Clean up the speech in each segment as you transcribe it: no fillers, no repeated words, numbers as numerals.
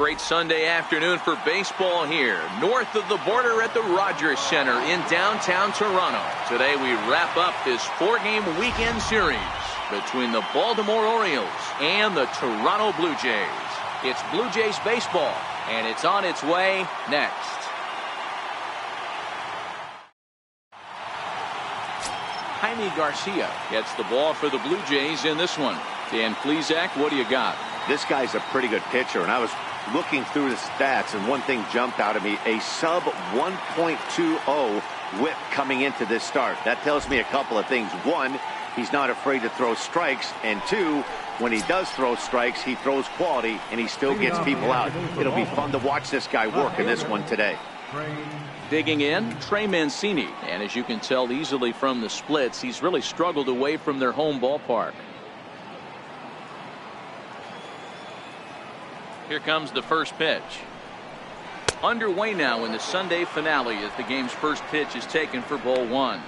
great Sunday afternoon for baseball here, north of the border at the Rogers Center in downtown Toronto. Today we wrap up this 4-game weekend series between the Baltimore Orioles and the Toronto Blue Jays. It's Blue Jays baseball, and it's on its way next. Jaime Garcia gets the ball for the Blue Jays in this one. Dan Plesac, what do you got? This guy's a pretty good pitcher, and I was looking through the stats, and one thing jumped out at me: a sub 1.20 whip coming into this start. That tells me a couple of things. One, he's not afraid to throw strikes, and two, when he does throw strikes, he throws quality, and he still gets people out. It'll be fun to watch this guy work in this one today. Digging in, Trey Mancini, and as you can tell easily from the splits, he's really struggled away from their home ballpark. Here comes the first pitch. Underway now in the Sunday finale as the game's first pitch is taken for ball one.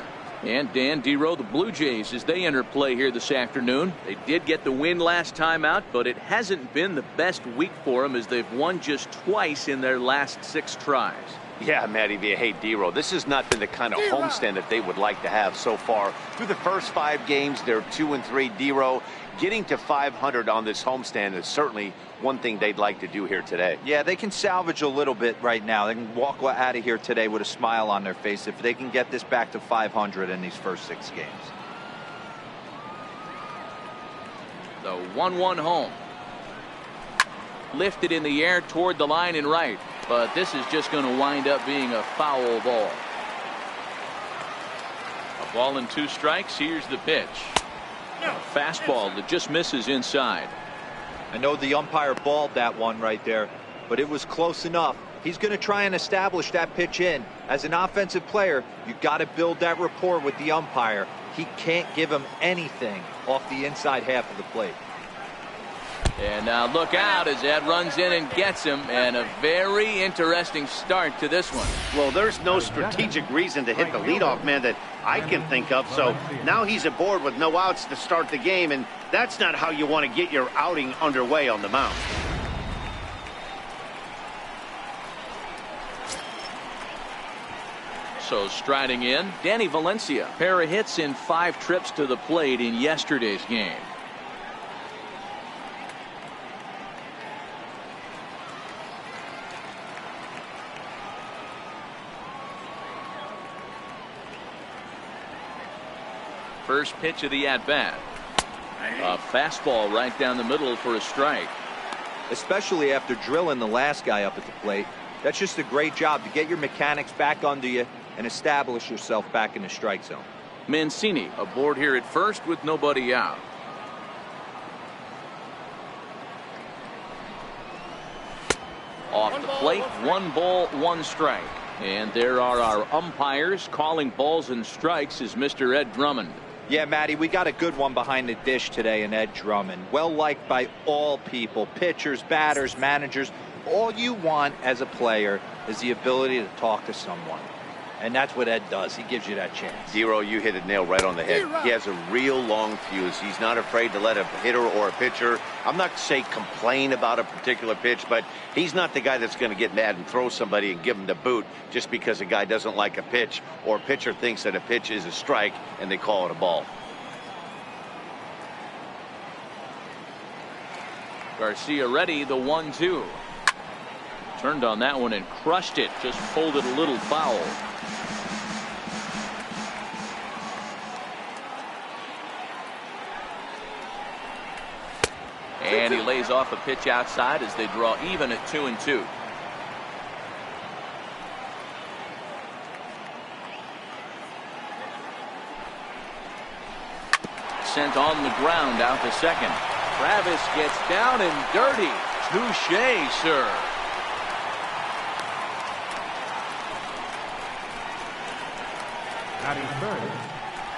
And Dan Dero, the Blue Jays, as they enter play here this afternoon. They did get the win last time out, but it hasn't been the best week for them as they've won just twice in their last 6 tries. Yeah, Matty V. Hey, Dero, this has not been the kind of homestand that they would like to have so far. Through the first 5 games, they're 2-3. Dero, getting to 500 on this homestand is certainly one thing they'd like to do here today. Yeah, they can salvage a little bit right now. They can walk out of here today with a smile on their face if they can get this back to 500 in these first 6 games. The 1-1 home. Lifted in the air toward the line and right, but this is just going to wind up being a foul ball. A ball and 2 strikes. Here's the pitch. A fastball that just misses inside. I know the umpire balled that one right there, but it was close enough. He's going to try and establish that pitch in. As an offensive player, you got to build that rapport with the umpire. He can't give him anything off the inside half of the plate. And now look out as Ed runs in and gets him, and a very interesting start to this one. Well, there's no strategic reason to hit the leadoff man that I can think of, so now he's aboard with no outs to start the game, and that's not how you want to get your outing underway on the mound. So striding in, Danny Valencia. Pair of hits in 5 trips to the plate in yesterday's game. First pitch of the at-bat. A fastball right down the middle for a strike. Especially after drilling the last guy up at the plate. That's just a great job to get your mechanics back under you and establish yourself back in the strike zone. Mancini aboard here at first with nobody out. Off the plate, 1 ball, 1 strike. And there are our umpires calling balls and strikes is Mr. Ed Drummond. Yeah, Matty, we got a good one behind the dish today in Ed Drummond. Well liked by all people, pitchers, batters, managers. All you want as a player is the ability to talk to someone. And that's what Ed does. He gives you that chance. Dero, you hit a nail right on the head. He has a real long fuse. He's not afraid to let a hitter or a pitcher, I'm not say complain about a particular pitch, but he's not the guy that's going to get mad and throw somebody and give him the boot just because a guy doesn't like a pitch or a pitcher thinks that a pitch is a strike and they call it a ball. Garcia ready, the 1-2. Turned on that one and crushed it. Just pulled it a little foul. And he lays off a pitch outside as they draw even at 2-2. Sent on the ground out to second. Travis gets down and dirty. Touche, sir.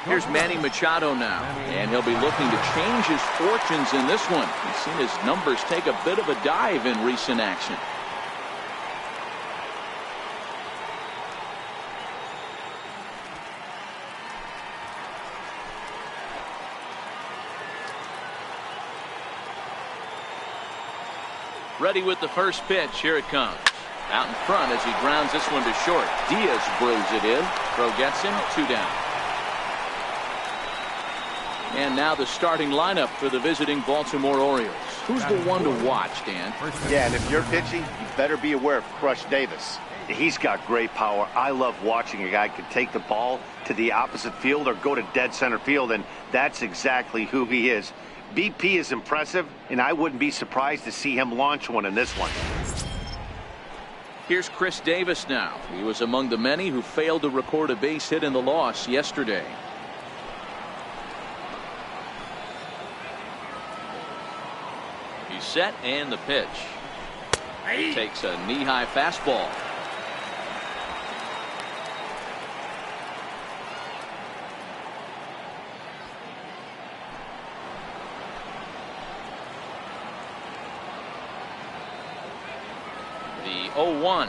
Here's Manny Machado now, and he'll be looking to change his fortunes in this one. He's seen his numbers take a bit of a dive in recent action. Ready with the first pitch. Here it comes. Out in front as he grounds this one to short. Diaz brings it in. Throw gets him. 2 down. And now the starting lineup for the visiting Baltimore Orioles. Who's the one to watch, Dan? Yeah, and if you're pitching, you better be aware of Crush Davis. He's got great power. I love watching a guy can take the ball to the opposite field or go to dead center field, and that's exactly who he is. BP is impressive, and I wouldn't be surprised to see him launch one in this one. Here's Chris Davis now. He was among the many who failed to record a base hit in the loss yesterday. He's set, and the pitch. Takes a knee-high fastball. The 0-1.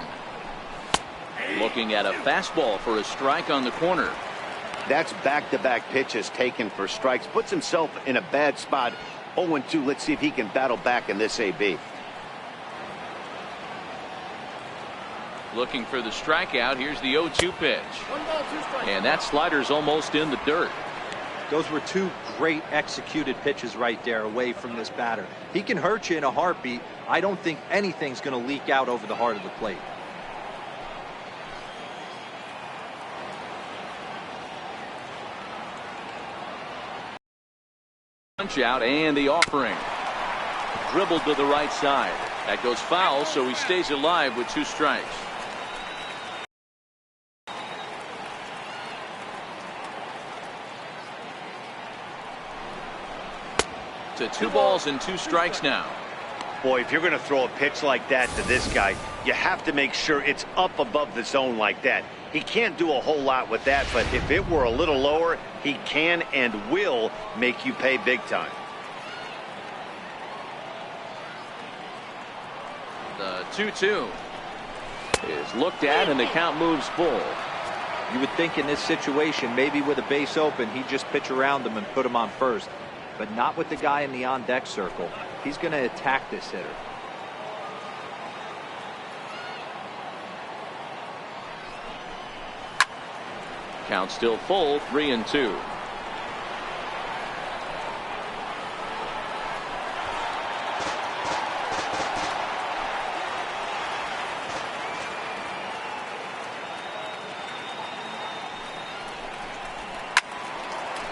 Looking at a fastball for a strike on the corner. That's back-to-back pitches taken for strikes. Puts himself in a bad spot. 0-2. Let's see if he can battle back in this AB. Looking for the strikeout. Here's the 0-2 pitch. And that slider's almost in the dirt. Those were 2 great executed pitches right there away from this batter. He can hurt you in a heartbeat. I don't think anything's going to leak out over the heart of the plate. Punch out, and the offering. Dribbled to the right side. That goes foul, so he stays alive with 2 strikes. To 2 balls and 2 strikes now. Boy, if you're going to throw a pitch like that to this guy, you have to make sure it's up above the zone like that. He can't do a whole lot with that, but if it were a little lower, he can and will make you pay big time. The 2-2 is looked at, and the count moves full. You would think in this situation, maybe with a base open, he'd just pitch around him and put him on first. But not with the guy in the on-deck circle. He's going to attack this hitter. Count still full, 3-2.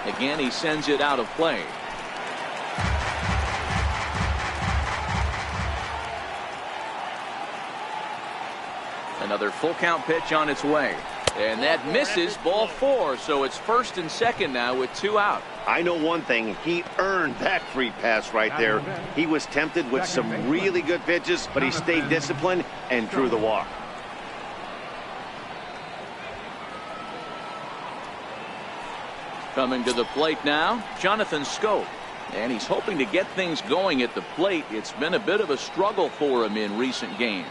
Again, he sends it out of play. Another full count pitch on its way. And that misses, ball 4. So it's 1st and 2nd now with 2 out. I know one thing. He earned that free pass right there. He was tempted with some really good pitches, but he stayed disciplined and drew the walk. Coming to the plate now, Jonathan Scope. And he's hoping to get things going at the plate. It's been a bit of a struggle for him in recent games.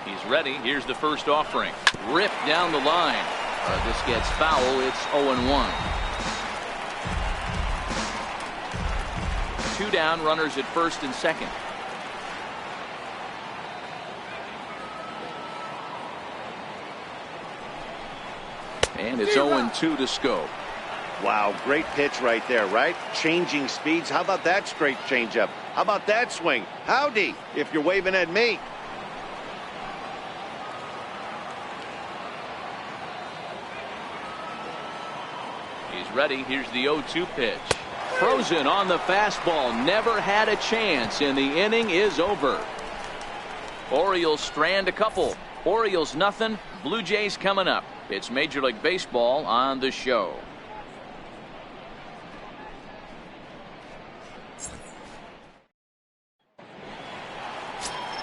He's ready. Here's the first offering. Ripped down the line. This gets foul. It's 0-1. 2 down, runners at 1st and 2nd. And it's 0-2 to Scope. Wow, great pitch right there, right? Changing speeds. How about that straight changeup? How about that swing? Howdy, if you're waving at me. He's ready. Here's the 0-2 pitch. Frozen on the fastball. Never had a chance, and the inning is over. Orioles strand a couple. Orioles nothing. Blue Jays coming up. It's Major League Baseball on the show.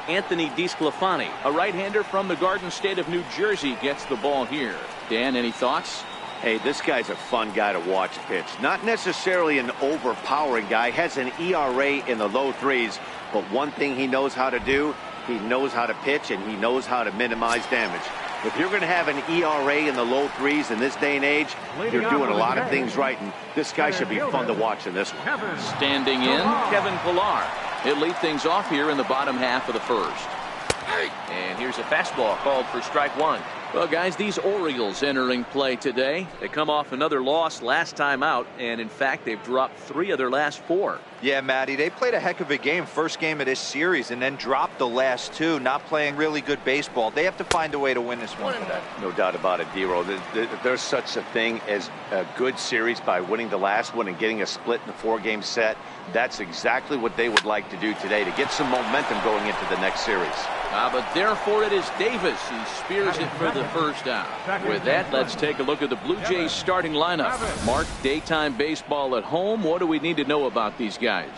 Anthony DeSclafani, a right-hander from the Garden State of New Jersey, gets the ball here. Dan, any thoughts? Hey, this guy's a fun guy to watch pitch. Not necessarily an overpowering guy. Has an ERA in the low 3s. But one thing he knows how to do, He knows how to pitch, and he knows how to minimize damage. If you're going to have an ERA in the low threes in this day and age, you're doing a lot of things right, and this guy should be fun to watch in this one. Standing in, Kevin Pillar. He'll lead things off here in the bottom half of the first. And here's a fastball called for strike one. Well, guys, these Orioles entering play today. They come off another loss last time out, and in fact, they've dropped 3 of their last 4. Yeah, Matty, they played a heck of a game, first game of this series, and then dropped the last 2, not playing really good baseball. They have to find a way to win this one today. No doubt about it, D-Roll. There's such a thing as a good series by winning the last one and getting a split in the 4-game set. That's exactly what they would like to do today to get some momentum going into the next series. But therefore it is Davis who spears it for the first out. With that, let's take a look at the Blue Jays starting lineup. Mark, daytime baseball at home. What do we need to know about these guys?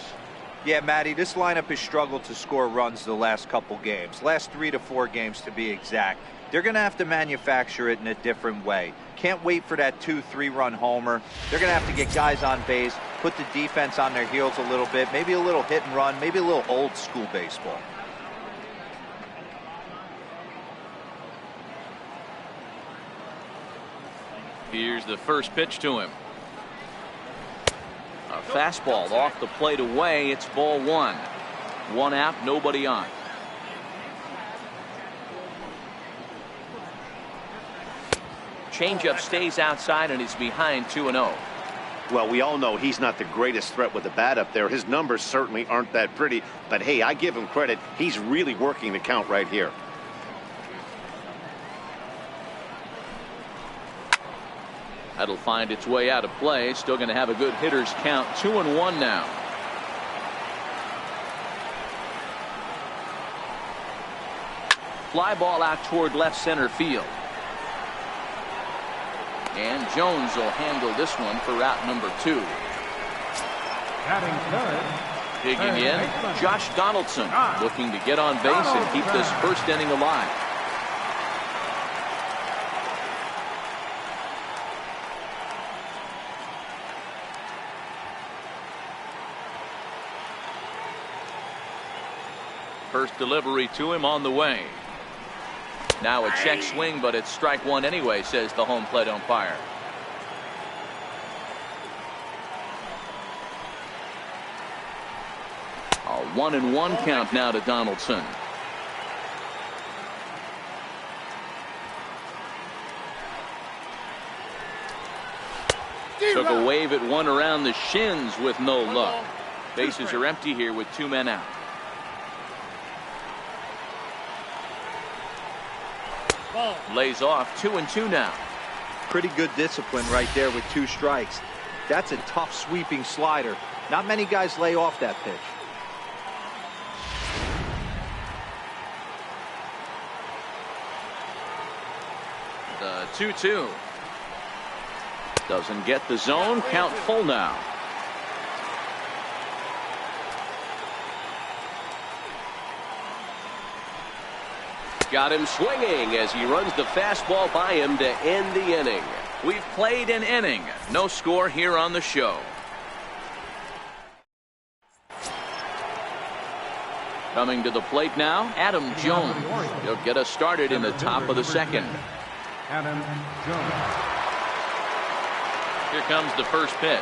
Yeah, Matty, this lineup has struggled to score runs the last couple games. Last 3 to 4 games to be exact. They're going to have to manufacture it in a different way. Can't wait for that 2-3 run homer. They're going to have to get guys on base, put the defense on their heels a little bit, maybe a little hit and run, maybe a little old school baseball. Here's the first pitch to him. A fastball off the plate away. It's ball 1. 1 out, nobody on. Changeup stays outside and is behind 2-0. Well, we all know he's not the greatest threat with the bat up there. His numbers certainly aren't that pretty. But, hey, I give him credit. He's really working the count right here. That'll find its way out of play. Still going to have a good hitter's count. 2-1 now. Fly ball out toward left center field. And Jones will handle this one for route number 2. Digging in, Josh Donaldson looking to get on base and keep this first inning alive. First delivery to him on the way. Now a check swing, but it's strike 1 anyway, says the home plate umpire. A 1-1 count now to Donaldson. Took a wave at one around the shins with no luck. Bases are empty here with 2 men out. Lays off 2-2 now. Pretty good discipline right there with 2 strikes. That's a tough sweeping slider. Not many guys lay off that pitch. The 2-2. Doesn't get the zone. Count full now. Got him swinging as he runs the fastball by him to end the inning. We've played an inning. No score here on the show. Coming to the plate now, Adam Jones. He'll get us started in the top of the second. Adam Jones. Here comes the first pitch.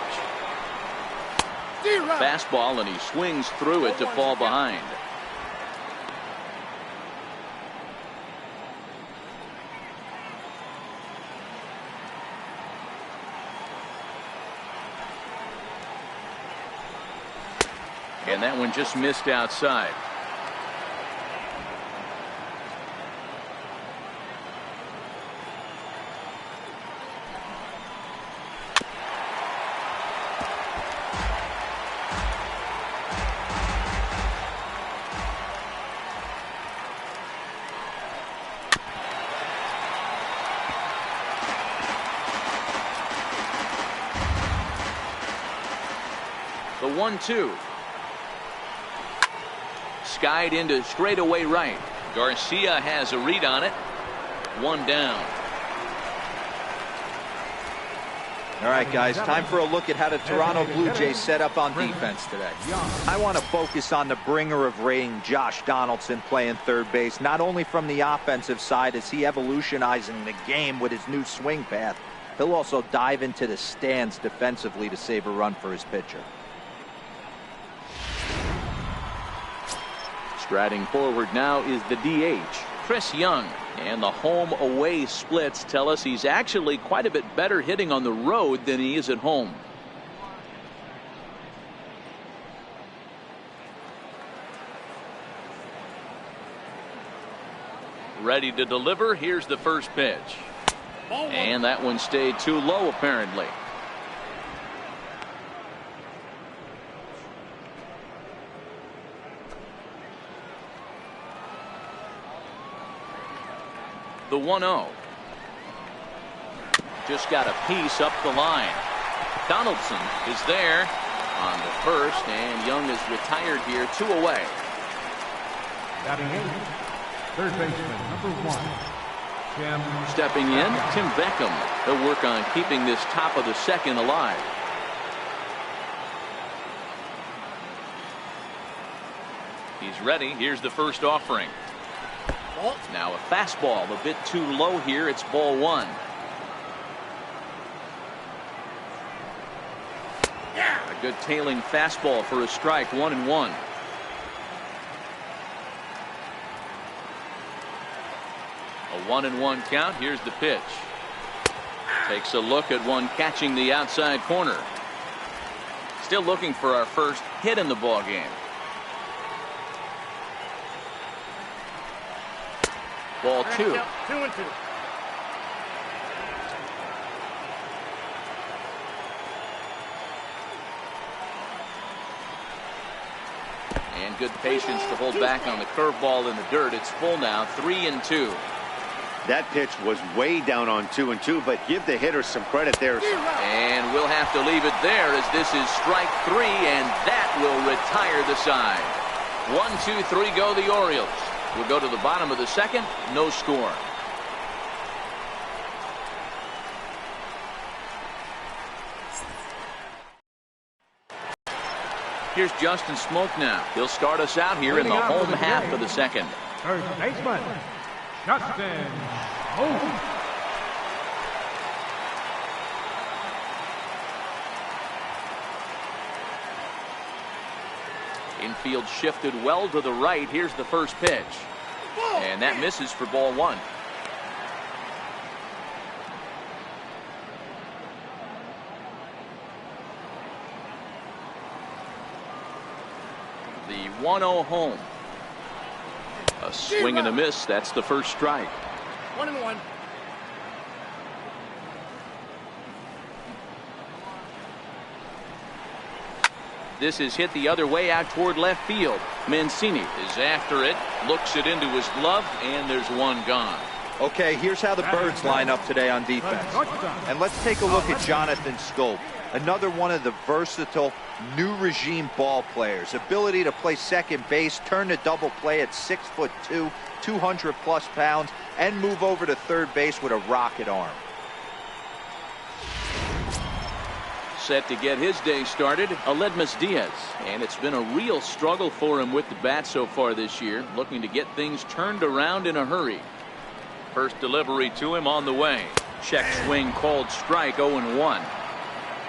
Fastball, and he swings through it to fall behind. And that one just missed outside. The 1-2. Skied into straightaway right. Garcia has a read on it. 1 down. All right, guys, time for a look at how the Toronto Blue Jays set up on defense today. I want to focus on the bringer of rain, Josh Donaldson, playing third base, not only from the offensive side as he evolutionizing the game with his new swing path, he'll also dive into the stands defensively to save a run for his pitcher. Striding forward now is the DH, Chris Young. And the home-away splits tell us he's actually quite a bit better hitting on the road than he is at home. Ready to deliver. Here's the first pitch. And that one stayed too low, apparently. The 1-0. Just got a piece up the line. Donaldson is there on the first, and Young is retired here, 2 away. Batting in, third baseman, number 1, Tim. Stepping in, Tim Beckham. He'll work on keeping this top of the second alive. He's ready. Here's the first offering. Now a fastball a bit too low here. It's ball 1. A good tailing fastball for a strike. 1-1. A 1-1 count. Here's the pitch. Takes a look at one catching the outside corner. Still looking for our first hit in the ball game. Ball 2. 2-2. And good patience to hold back on the curveball in the dirt. It's full now. 3-2. That pitch was way down on 2-2, but give the hitter some credit there. And we'll have to leave it there as this is strike 3, and that will retire the side. 1, 2, 3 go the Orioles. We'll go to the bottom of the second. No score. Here's Justin Smoke now. He'll start us out here in the home half of the second. Third baseman, Justin Smoke. Infield shifted well to the right. Here's the first pitch. And that misses for ball 1. The 1-0 home. A swing and a miss. That's the first strike. 1-1. This is hit the other way out toward left field. Mancini is after it, looks it into his glove, and there's one gone. Okay, here's how the Birds line up today on defense. And let's take a look at Jonathan Scope, another one of the versatile new regime ball players. Ability to play second base, turn to double play at 6'2", 200+ pounds, and move over to third base with a rocket arm. Set to get his day started, Aledmus Diaz. And it's been a real struggle for him with the bat so far this year, looking to get things turned around in a hurry. First delivery to him on the way. Check swing called strike. 0-1.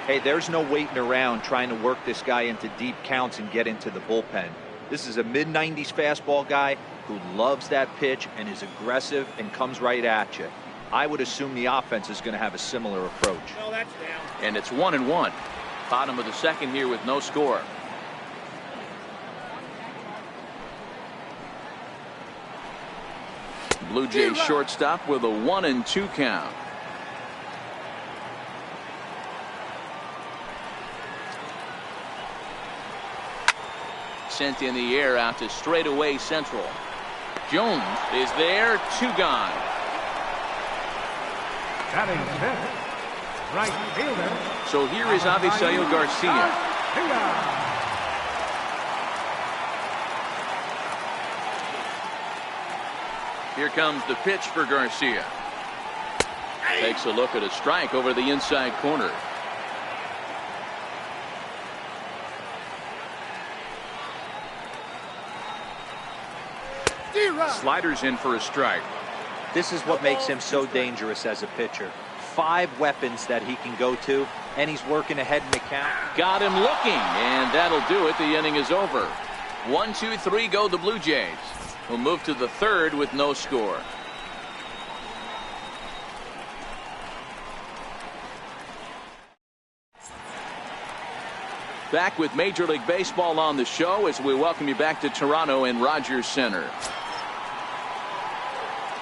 Hey, there's no waiting around trying to work this guy into deep counts and get into the bullpen. This is a mid-90s fastball guy who loves that pitch and is aggressive and comes right at you. I would assume the offense is going to have a similar approach. Oh, that's down. And it's 1-1. Bottom of the second here with no score. Blue Jays shortstop with a 1-2 count. Sent in the air out to straightaway central. Jones is there. 2 gone. Batting fifth, right fielder. So here is Avisail Garcia. Here comes the pitch for Garcia. Takes a look at a strike over the inside corner. Sliders in for a strike. This is what makes him so dangerous as a pitcher. 5 weapons that he can go to, and he's working ahead in the count. Got him looking, and that'll do it. The inning is over. 1, 2, 3 go the Blue Jays. We'll move to the third with no score. Back with Major League Baseball on the show as we welcome you back to Toronto and Rogers Center.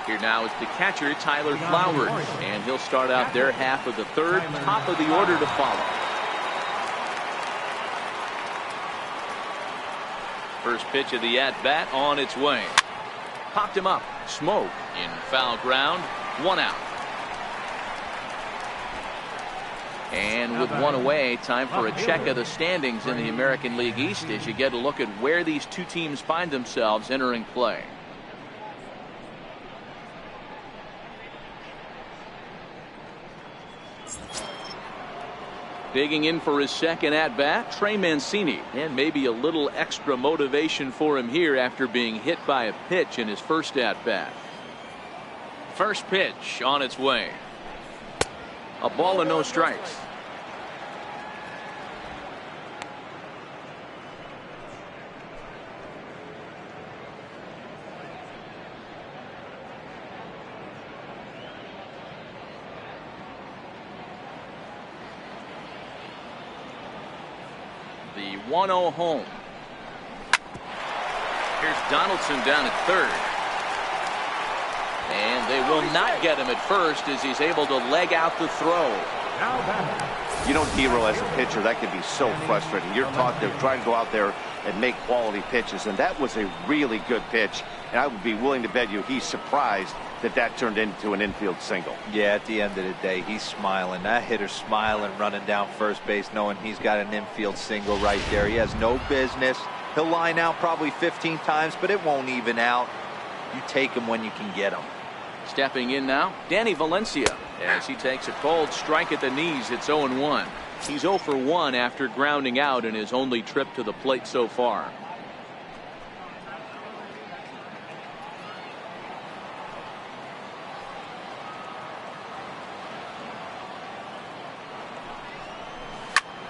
Here now is the catcher, Tyler Flowers, and he'll start out their half of the third, top of the order to follow. First pitch of the at-bat on its way. Popped him up. Smoke in foul ground. 1 out. And with 1 away, time for a check of the standings in the American League East as you get a look at where these two teams find themselves entering play. Digging in for his second at-bat, Trey Mancini, and maybe a little extra motivation for him here after being hit by a pitch in his first at-bat. First pitch on its way. A ball and no strikes. The 1-0 home. Here's Donaldson down at third. And they will not get him at first as he's able to leg out the throw. You know, D-Row, as a pitcher, that can be so frustrating. You're taught to try to go out there and make quality pitches, and that was a really good pitch. And I would be willing to bet you he's surprised that that turned into an infield single. Yeah, at the end of the day, he's smiling. That hitter's smiling, running down first base, knowing he's got an infield single right there. He has no business. He'll line out probably 15 times, but it won't even out. You take him when you can get him. Stepping in now, Danny Valencia, as he takes a cold strike at the knees. It's 0-1. He's 0 for 1 after grounding out in his only trip to the plate so far.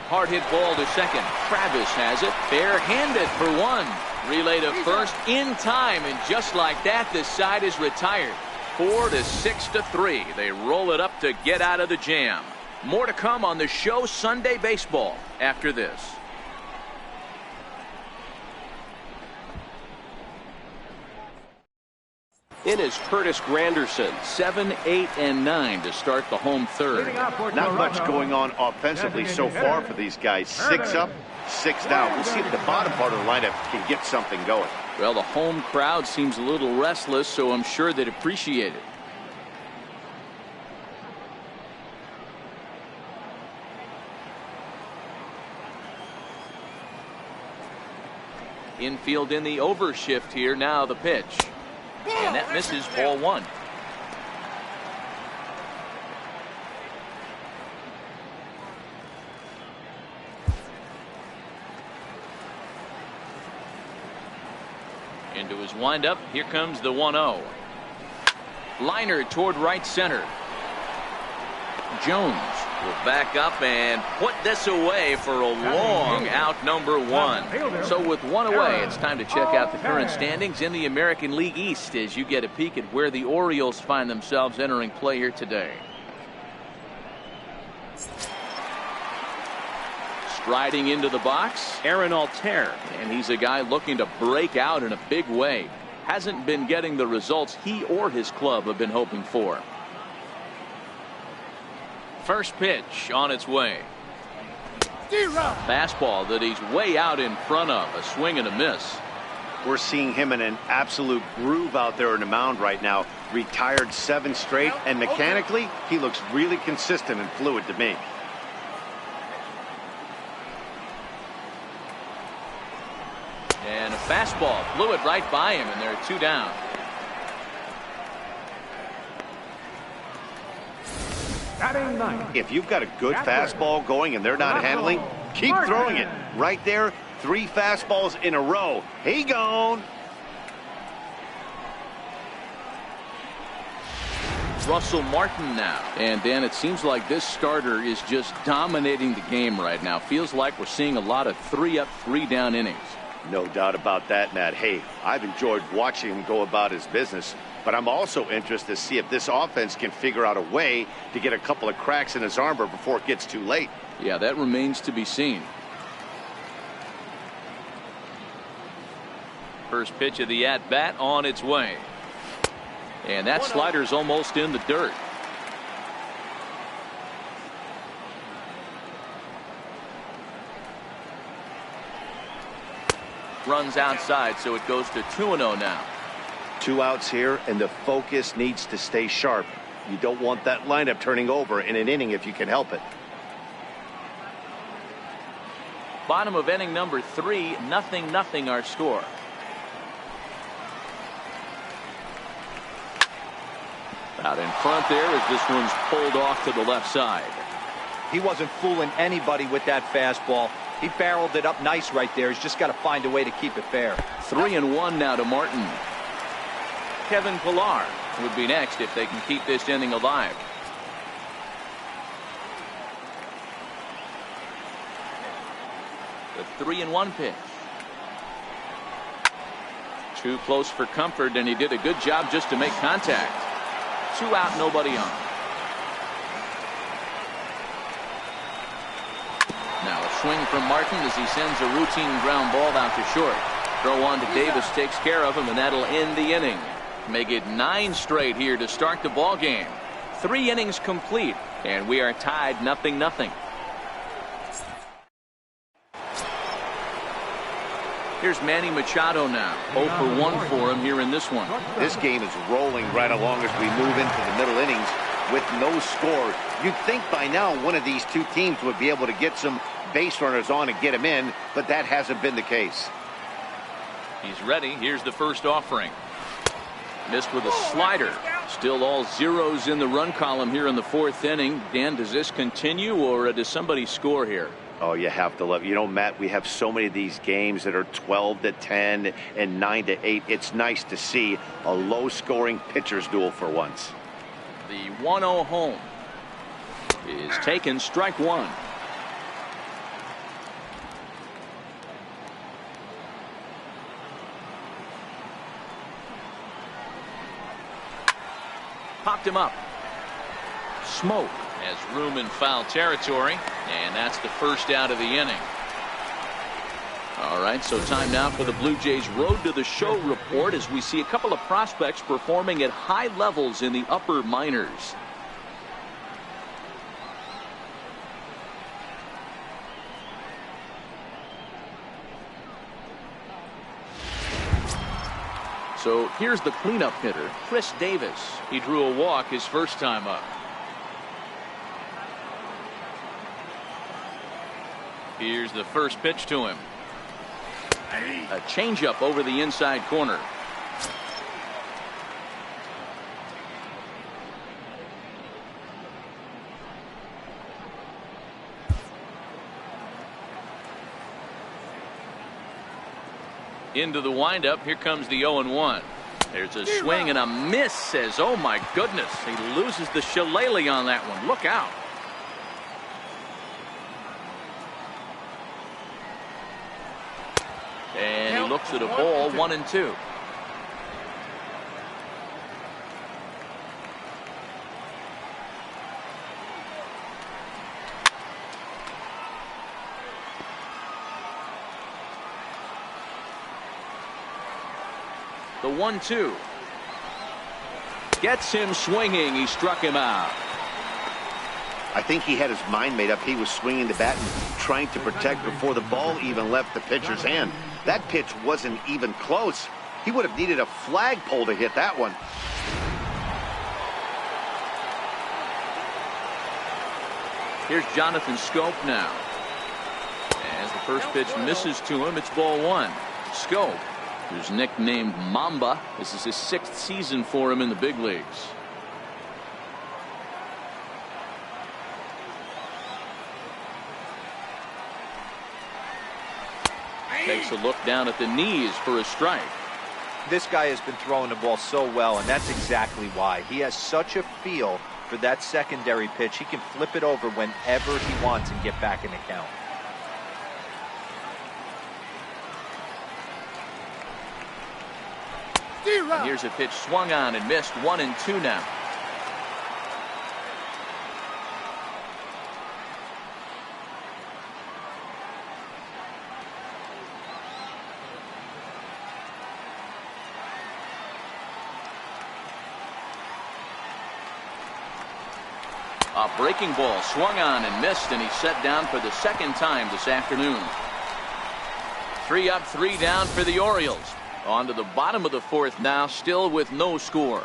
Hard hit ball to second. Travis has it. Barehanded for 1. Relay to first in time, and just like that, the side is retired. 4-6-3. They roll it up to get out of the jam. More to come on the show Sunday Baseball after this. It is Curtis Granderson, 7, 8, and 9 to start the home third. Not much going on offensively so far for these guys. 6 up, 6 down. We'll see if the bottom part of the lineup can get something going. Well, the home crowd seems a little restless, so I'm sure they'd appreciate it. Infield in the overshift here. Now the pitch. And that misses, ball 1. Into his windup. Here comes the 1-0. Liner toward right center. Jones will back up and put this away for a long out, number 1. So with 1 away, it's time to check out the current standings in the American League East as you get a peek at where the Orioles find themselves entering play here today. Striding into the box, Aaron Altair, and he's a guy looking to break out in a big way. Hasn't been getting the results he or his club have been hoping for. First pitch on its way. Fastball that he's way out in front of. A swing and a miss. We're seeing him in an absolute groove out there in the mound right now. Retired 7 straight, and mechanically, he looks really consistent and fluid to me. And a fastball blew it right by him, and there are 2 down. If you've got a good fastball going and they're not handling, keep throwing it. Right there, 3 fastballs in a row. He gone. Russell Martin now. And Dan, it seems like this starter is just dominating the game right now. Feels like we're seeing a lot of 3-up, 3-down innings. No doubt about that, Matt. Hey, I've enjoyed watching him go about his business, but I'm also interested to see if this offense can figure out a way to get a couple of cracks in his armor before it gets too late. Yeah, that remains to be seen. First pitch of the at-bat on its way. And that slider's almost in the dirt. Runs outside, so it goes to 2-0 now. 2 outs here, and the focus needs to stay sharp. You don't want that lineup turning over in an inning if you can help it. Bottom of inning number 3, 0-0 our score. Out in front there as this one's pulled off to the left side. He wasn't fooling anybody with that fastball. He barreled it up nice right there. He's just got to find a way to keep it fair. 3-1 now to Martin. Kevin Pillar would be next if they can keep this inning alive. The 3-1 pitch. Too close for comfort, and he did a good job just to make contact. 2 out, nobody on. Now a swing from Martin as he sends a routine ground ball out to short. Throw on to Davis takes care of him, and that'll end the inning. Make it 9 straight here to start the ball game. 3 innings complete, and we are tied 0-0. Here's Manny Machado now. 0 for 1 for him here in this one. This game is rolling right along as we move into the middle innings with no score. You'd think by now one of these two teams would be able to get some base runners on and get them in, but that hasn't been the case. He's ready. Here's the first offering. Missed with a slider. Still all zeros in the run column here in the 4th inning. Dan, does this continue, or does somebody score here? Oh, you have to love it. You know, Matt, we have so many of these games that are 12-10 and 9-8. It's nice to see a low-scoring pitcher's duel for once. The 1-0 home is taken, strike 1. Popped him up. Smoke has room in foul territory, and that's the first out of the inning. All right, so time now for the Blue Jays Road to the Show report as we see a couple of prospects performing at high levels in the upper minors. So here's the cleanup hitter, Chris Davis. He drew a walk his first time up. Here's the first pitch to him. A changeup over the inside corner. Into the windup. Here comes the 0-1. There's a swing and a miss. Says, oh my goodness, he loses the shillelagh on that one. Look out. And he looks at a ball, 1-2. The 1-2 gets him swinging. He struck him out. I think he had his mind made up. He was swinging the bat and trying to protect before the ball even left the pitcher's hand. That pitch wasn't even close. He would have needed a flagpole to hit that one. Here's Jonathan Scope now. As the first pitch misses to him, it's ball 1. Scope, who's nicknamed Mamba. This is his 6th season for him in the big leagues. Takes a look down at the knees for a strike. This guy has been throwing the ball so well, and that's exactly why. He has such a feel for that secondary pitch. He can flip it over whenever he wants and get back in the count. And here's a pitch swung on and missed. 1-2 now. A breaking ball swung on and missed, and he's set down for the second time this afternoon. 3 up, 3 down for the Orioles. On to the bottom of the fourth now, still with no score.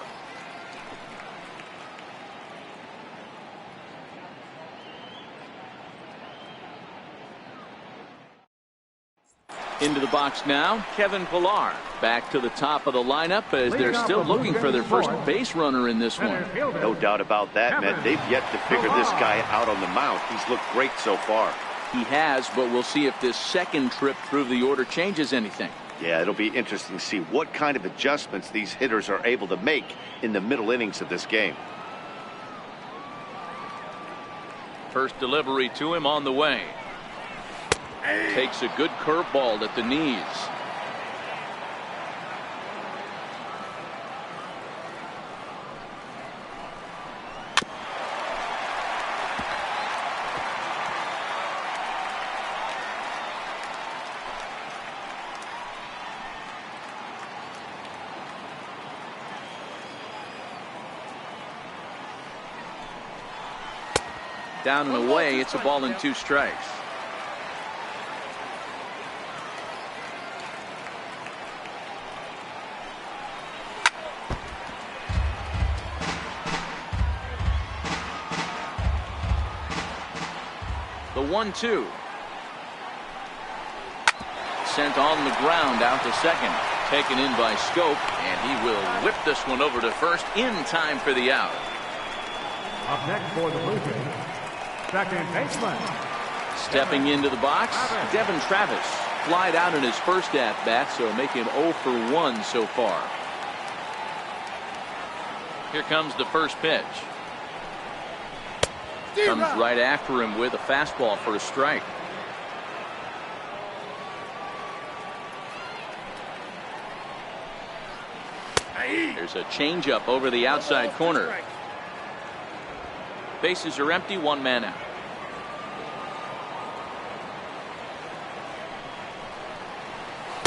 Into the box now, Kevin Pillar. Back to the top of the lineup as they're still looking for their first base runner in this one. No doubt about that, Matt. They've yet to figure this guy out on the mound. He's looked great so far. He has, but we'll see if this second trip through the order changes anything. Yeah, it'll be interesting to see what kind of adjustments these hitters are able to make in the middle innings of this game. First delivery to him on the way. Takes a good curveball at the knees. Down and away, it's a ball and 2 strikes. The 1-2. Sent on the ground out to second. Taken in by Scope, and he will whip this one over to first in time for the out. Up next for the Blue Jays, second baseman. Stepping into the box, Devin Travis. Flied out in his first at-bat, so make him 0 for 1 so far. Here comes the first pitch. Comes right after him with a fastball for a strike. There's a changeup over the outside corner. Bases are empty, 1 man out.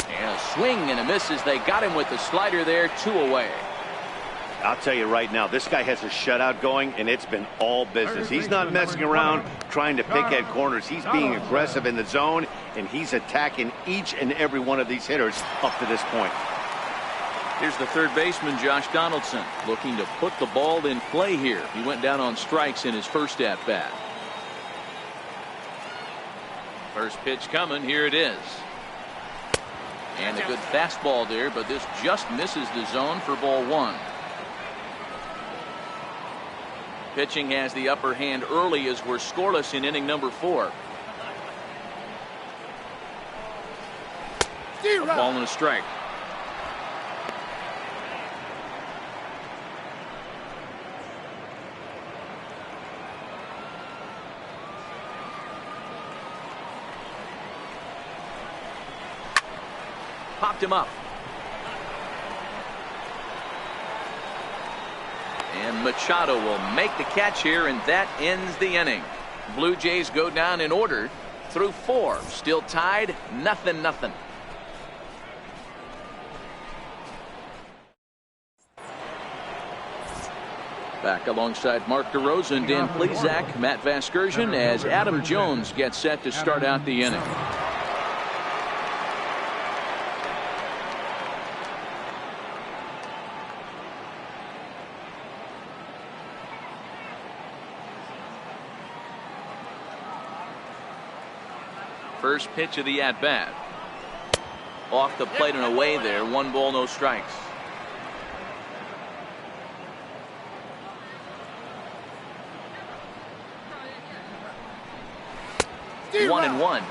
And a swing and a miss as they got him with the slider there, 2 away. I'll tell you right now, this guy has a shutout going, and it's been all business. He's not messing around trying to pick at corners. He's being aggressive in the zone, and he's attacking each and every one of these hitters up to this point. Here's the third baseman, Josh Donaldson, looking to put the ball in play here. He went down on strikes in his first at-bat. First pitch coming. Here it is. And a good fastball there, but this just misses the zone for ball 1. Pitching has the upper hand early as we're scoreless in inning number 4. A ball and a strike. Popped him up. And Machado will make the catch here, and that ends the inning. Blue Jays go down in order through 4. Still tied, 0-0. Back alongside Mark DeRosa, Dan Plesac, Matt Vasgersian, as Adam Jones gets set to start out the inning. First pitch of the at-bat. Off the plate and away there. 1 ball, no strikes. One and 1.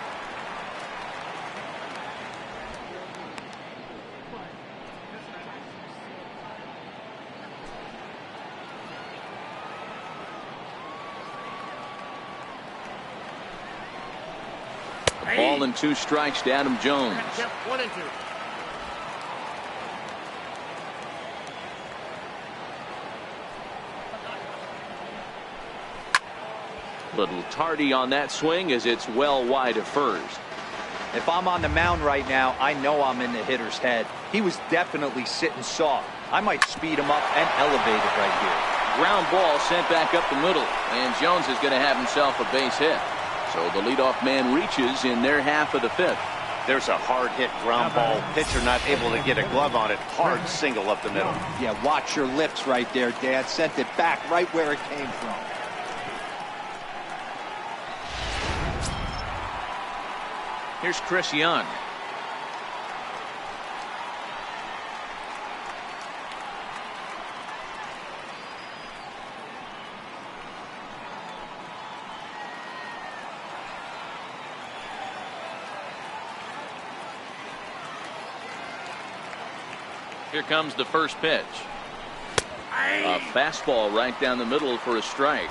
Ball and 2 strikes to Adam Jones. 1 and 2. Little tardy on that swing as it's well wide of first. If I'm on the mound right now, I know I'm in the hitter's head. He was definitely sitting soft. I might speed him up and elevate it right here. Ground ball sent back up the middle, and Jones is going to have himself a base hit. So the leadoff man reaches in their half of the 5th. There's a hard hit ground ball. Pitcher not able to get a glove on it. Hard single up the middle. Yeah, watch your lips right there, Dad. Sent it back right where it came from. Here's Chris Young. Here comes the first pitch. A fastball right down the middle for a strike.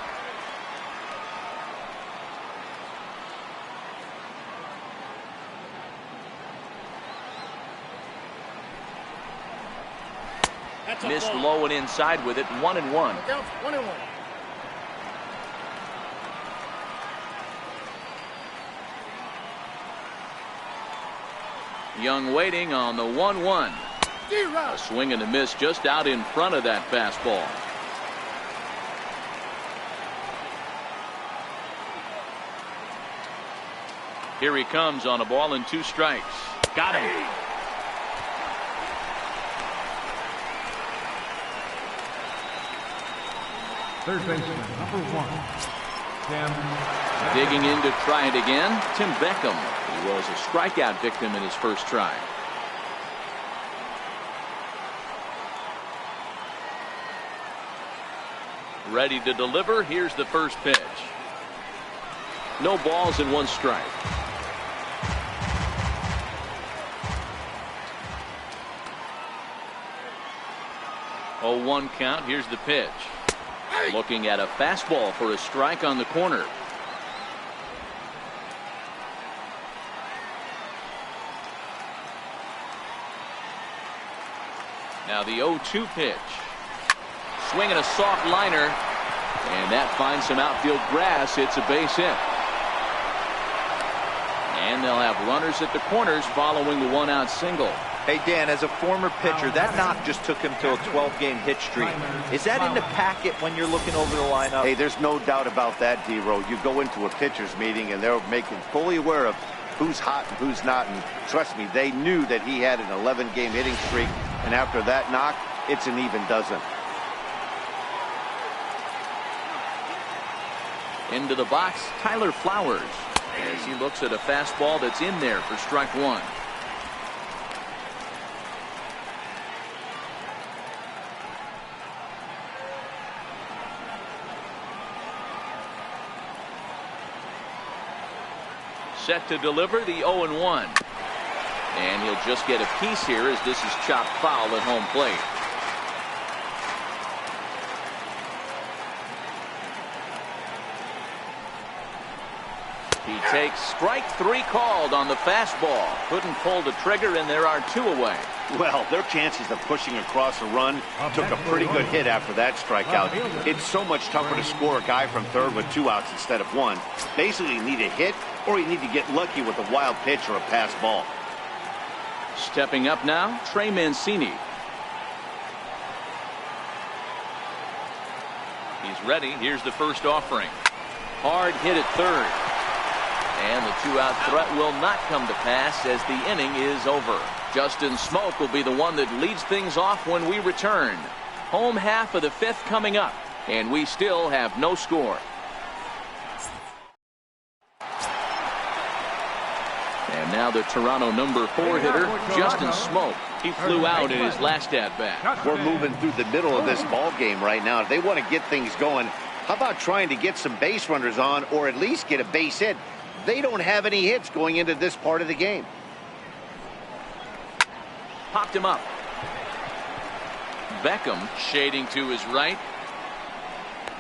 Missed low and inside with it. 1-1. 1-1. Young waiting on the 1-1. A swing and a miss just out in front of that fastball. Here he comes on a ball and 2 strikes. Got him. Third baseman, number 1, Tim. Digging in to try it again, Tim Beckham. He was a strikeout victim in his first try. Ready to deliver. Here's the first pitch. No balls and 1 strike. Oh, 1 count. Here's the pitch. Looking at a fastball for a strike on the corner. Now the 0-2 pitch. Swinging a soft liner, and that finds some outfield grass. It's a base hit. And they'll have runners at the corners following the 1-out single. Hey, Dan, as a former pitcher, that knock just took him to a 12-game hit streak. Is that in the packet when you're looking over the lineup? Hey, there's no doubt about that, D-Row. You go into a pitcher's meeting, and they're making fully aware of who's hot and who's not. And trust me, they knew that he had an 11-game hitting streak. And after that knock, it's an even dozen. Into the box, Tyler Flowers, as he looks at a fastball that's in there for strike 1. Set to deliver the 0-1. And he'll just get a piece here as this is chopped foul at home plate. He takes strike 3 called on the fastball. Couldn't pull the trigger, and there are 2 away. Well, their chances of pushing across a run took a pretty good hit after that strikeout. It's so much tougher to score a guy from third with 2 outs instead of 1. Basically, you need a hit, or you need to get lucky with a wild pitch or a pass ball. Stepping up now, Trey Mancini. He's ready. Here's the first offering. Hard hit at third. And the 2-out threat will not come to pass as the inning is over. Justin Smoke will be the one that leads things off when we return. Home half of the 5th coming up, and we still have no score. And now the Toronto number 4 hitter, Justin Smoke. He flew out in his last at-bat. We're moving through the middle of this ball game right now. If they want to get things going, how about trying to get some base runners on, or at least get a base hit? They don't have any hits going into this part of the game. Popped him up. Beckham shading to his right.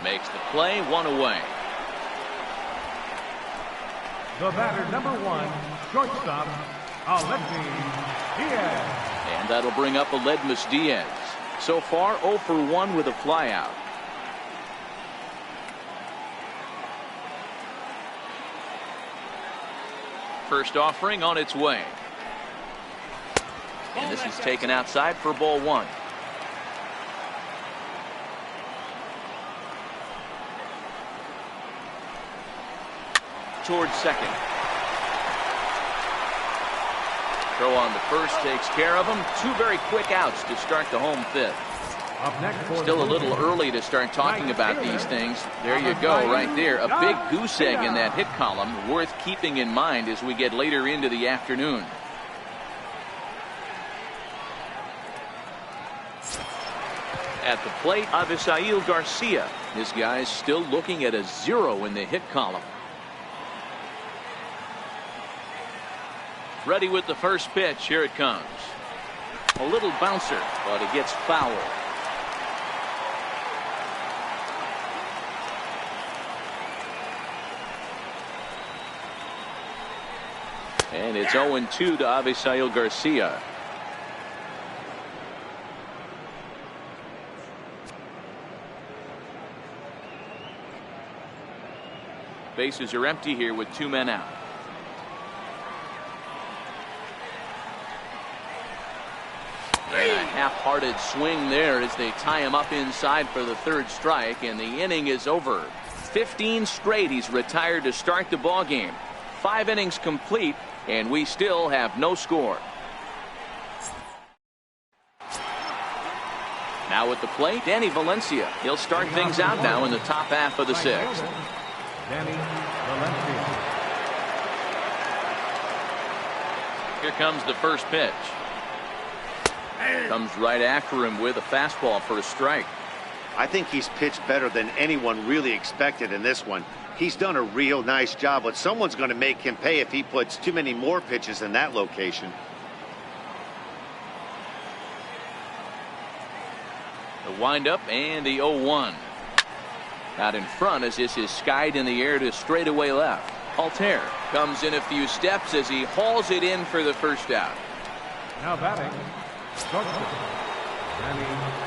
Makes the play, 1 away. The batter, number 1, Shortstop, Alexis Diaz. And that'll bring up Aledmus Diaz. So far 0 for 1 with a flyout. First offering on its way. And this is taken outside for ball 1. Towards second. Throw on the first takes care of him. 2 very quick outs to start the home 5th. Up next for Still a little early to start talking about these things. There you go, right there. A big goose egg in that hit column, worth keeping in mind as we get later into the afternoon. At the plate, Avisail Garcia. This guy's still looking at a 0 in the hit column. Ready with the first pitch. Here it comes. A little bouncer, but it gets foul. And it's 0-2 to Avisail Garcia. Bases are empty here with 2 men out. And a half-hearted swing there as they tie him up inside for the 3rd strike, and the inning is over. 15 straight he's retired to start the ball game. 5 innings complete, and we still have no score. Now at the plate, Danny Valencia. He'll start things out now in the top half of the 6th. Danny Valencia. Here comes the first pitch. Comes right after him with a fastball for a strike. I think he's pitched better than anyone really expected in this one. He's done a real nice job, but someone's going to make him pay if he puts too many more pitches in that location. The windup and the 0-1. Out in front as this is skied in the air to straightaway left. Altair comes in a few steps as he hauls it in for the first out. Now batting.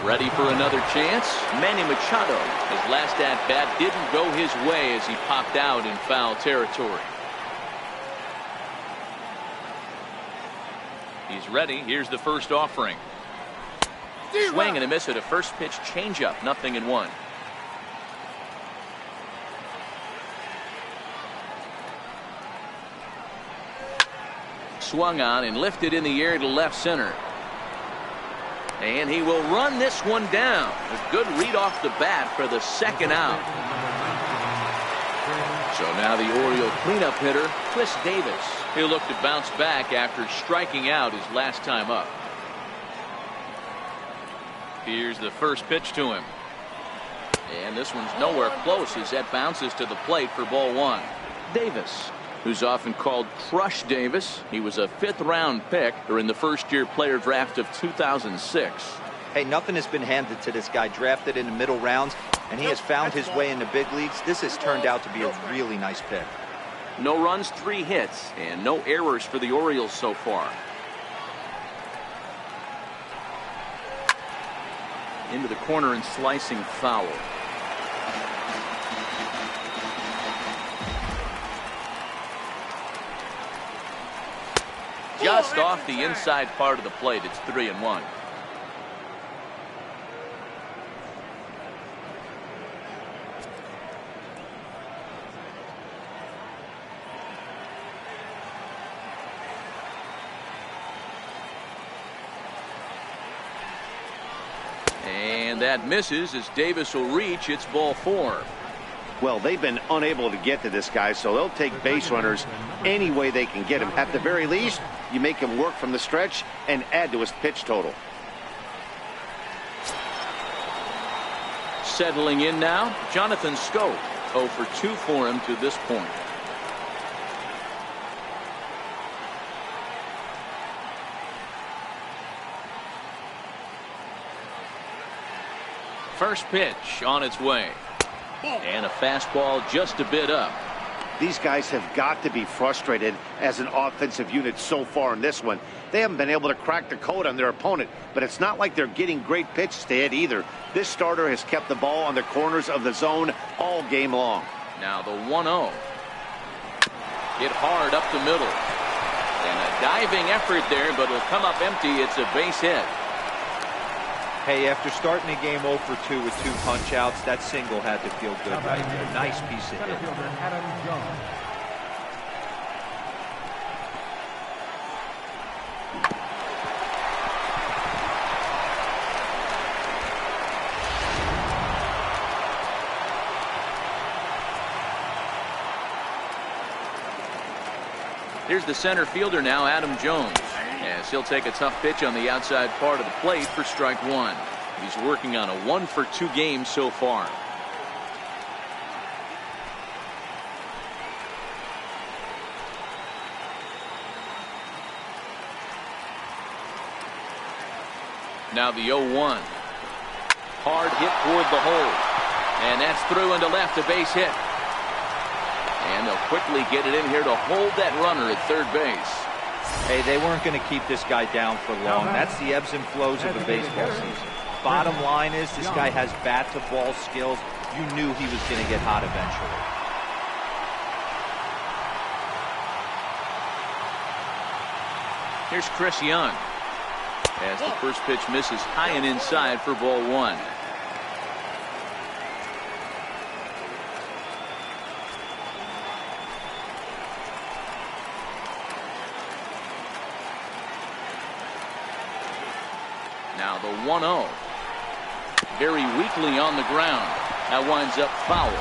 Ready for another chance. Manny Machado. His last at bat didn't go his way as he popped out in foul territory. He's ready. Here's the first offering. Swing and a miss at a first pitch changeup. 0-1. Swung on and lifted in the air to left center. And he will run this one down. A good read off the bat for the 2nd out. So now the Oriole cleanup hitter, Chris Davis. He'll look to bounce back after striking out his last time up. Here's the first pitch to him. And this one's nowhere close as that bounces to the plate for ball 1. Davis, who's often called Crush Davis. He was a 5th-round pick during the first-year player draft of 2006. Hey, nothing has been handed to this guy. Drafted in the middle rounds, and he has found his way in the big leagues. This has turned out to be a really nice pick. No runs, 3 hits, and no errors for the Orioles so far. Into the corner and slicing foul. Just off the inside part of the plate. It's 3-1. And that misses as Davis will reach. It's ball 4. Well, they've been unable to get to this guy, so they'll take base runners any way they can get him. At the very least, you make him work from the stretch and add to his pitch total. Settling in now, Jonathan Schoop. 0 for 2 for him to this point. First pitch on its way. And a fastball just a bit up. These guys have got to be frustrated as an offensive unit so far in this one. They haven't been able to crack the code on their opponent, but it's not like they're getting great pitches to hit either. This starter has kept the ball on the corners of the zone all game long. Now the 1-0. Hit hard up the middle. And a diving effort there, but it'll come up empty. It's a base hit. Hey, after starting the game 0 for 2 with 2 punch-outs, that single had to feel good right there. Nice piece of hit. Here's the center fielder now, Adam Jones, as he'll take a tough pitch on the outside part of the plate for strike 1. He's working on a 1 for 2 game so far. Now the 0-1. Hard hit toward the hole, and that's through into left, a base hit. And they'll quickly get it in here to hold that runner at third base. Hey, they weren't going to keep this guy down for long. That's the ebbs and flows of a baseball season. Bottom line is this guy has bat-to-ball skills. You knew he was going to get hot eventually. Here's Chris Young, as the first pitch misses high and inside for ball 1. Now the 1-0. Very weakly on the ground. That winds up foul.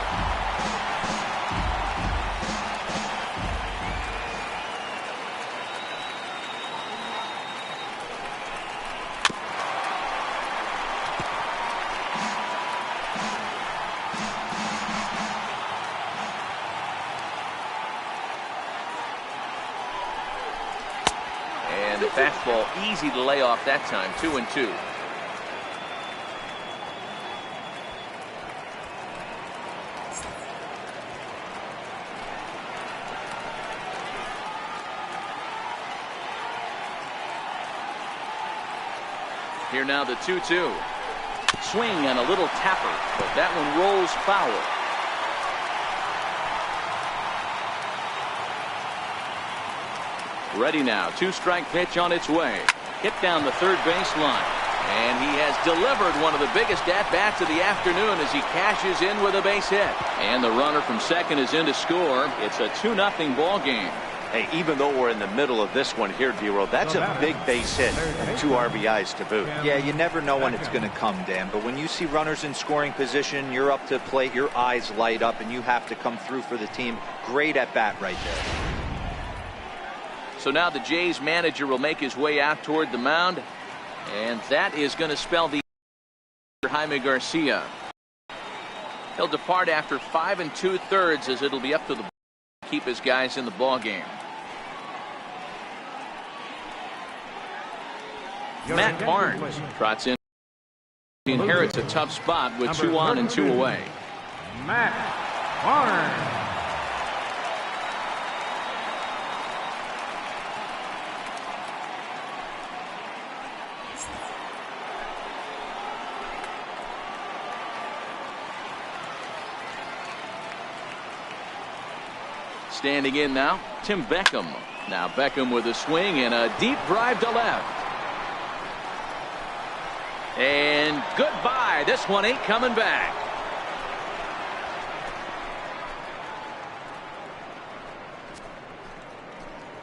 And the fastball easy to lay off that time. 2-2. Here now the 2-2. Swing and a little tapper, but that one rolls foul. Ready now. 2-strike pitch on its way. Hit down the third baseline. And he has delivered one of the biggest at-bats of the afternoon as he cashes in with a base hit. And the runner from second is in to score. It's a 2-0 ball game. Hey, even though we're in the middle of this one here, D-Roll, that's a big base hit and 2 RBIs to boot. Yeah, you never know when it's going to come, Dan. But when you see runners in scoring position, you're up to plate, your eyes light up, and you have to come through for the team. Great at bat right there. So now the Jays manager will make his way out toward the mound, and that is going to spell the Jaime Garcia. He'll depart after 5 2/3 as it'll be up to the keep his guys in the ball game. Matt Barnes trots in. He inherits a tough spot with 2 on and 2 away. Matt Barnes. Standing in now, Tim Beckham. Now Beckham with a swing and a deep drive to left. And goodbye. This one ain't coming back.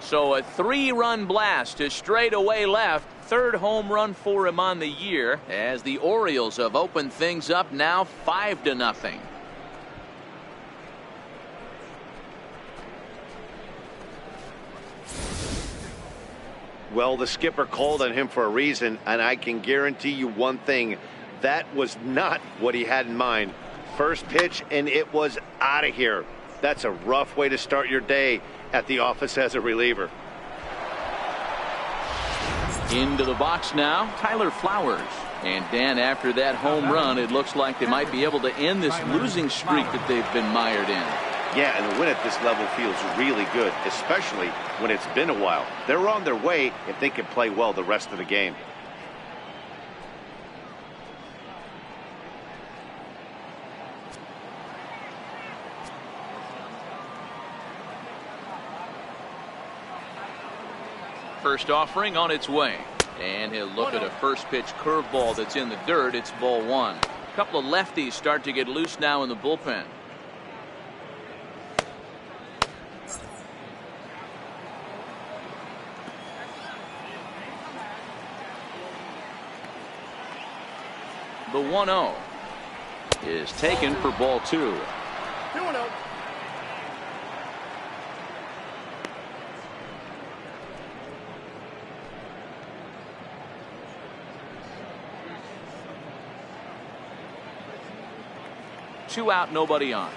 So a 3-run blast to straightaway left. 3rd home run for him on the year as the Orioles have opened things up now 5-0. Well, the skipper called on him for a reason, and I can guarantee you one thing. That was not what he had in mind. First pitch, and it was out of here. That's a rough way to start your day at the office as a reliever. Into the box now, Tyler Flowers. And Dan, after that home run, it looks like they might be able to end this losing streak that they've been mired in. Yeah, and the win at this level feels really good, especially when it's been a while. They're on their way if they can play well the rest of the game. First offering on its way. And he'll look at a first pitch curveball that's in the dirt. It's ball one. A couple of lefties start to get loose now in the bullpen. The 1-0 is taken for ball two. 2-0. Two out, nobody on.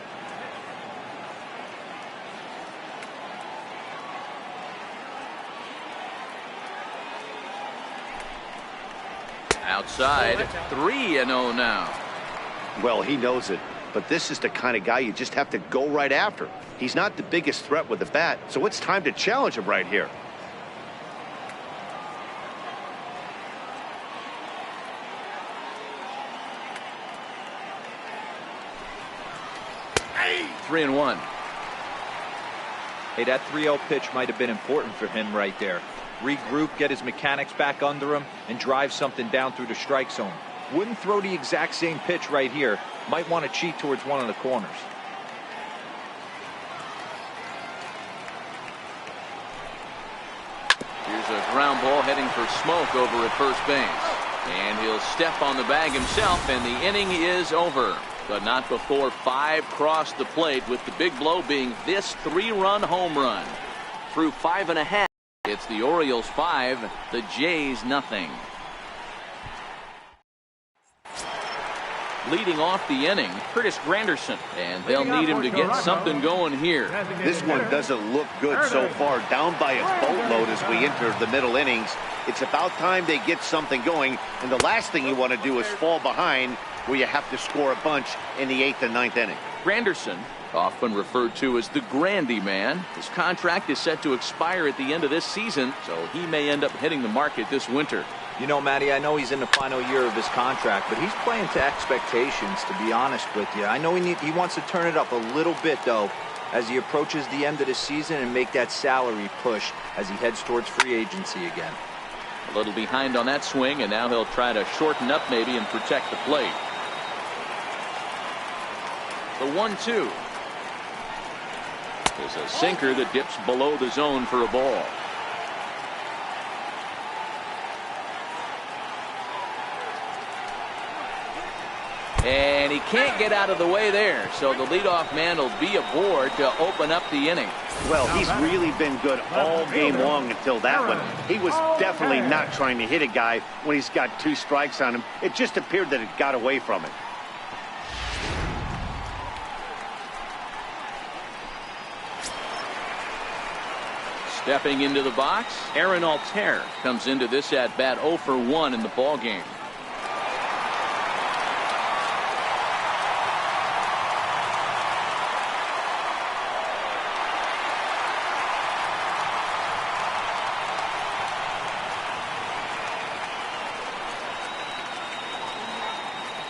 Outside, 3-0 now. Well, he knows it, but this is the kind of guy you just have to go right after. He's not the biggest threat with the bat, so it's time to challenge him right here. Hey, 3-1. Hey, that 3-0 pitch might have been important for him right there. Regroup, get his mechanics back under him, and drive something down through the strike zone. Wouldn't throw the exact same pitch right here. Might want to cheat towards one of the corners. Here's a ground ball heading for Smoke over at first base. And he'll step on the bag himself, and the inning is over. But not before 5 cross the plate, with the big blow being this 3-run home run. Through 5.5. It's the Orioles 5, the Jays nothing. Leading off the inning, Curtis Granderson, and they'll need him to get something going here. This one doesn't look good so far, down by a boatload as we enter the middle innings. It's about time they get something going, and the last thing you want to do is fall behind where you have to score a bunch in the 8th and 9th inning. Granderson, often referred to as the Grandy Man. His contract is set to expire at the end of this season, so he may end up hitting the market this winter. You know, Matty, I know he's in the final year of his contract, but he's playing to expectations, to be honest with you. I know he wants to turn it up a little bit, though, as he approaches the end of the season and make that salary push as he heads towards free agency again. A little behind on that swing, and now he'll try to shorten up maybe and protect the plate. The 1-2 is a sinker that dips below the zone for a ball. And he can't get out of the way there, so the leadoff man will be aboard to open up the inning. Well, he's really been good all game long until that one. He was definitely not trying to hit a guy when he's got 2 strikes on him. It just appeared that it got away from him. Stepping into the box, Aaron Altair comes into this at bat 0 for 1 in the ball game.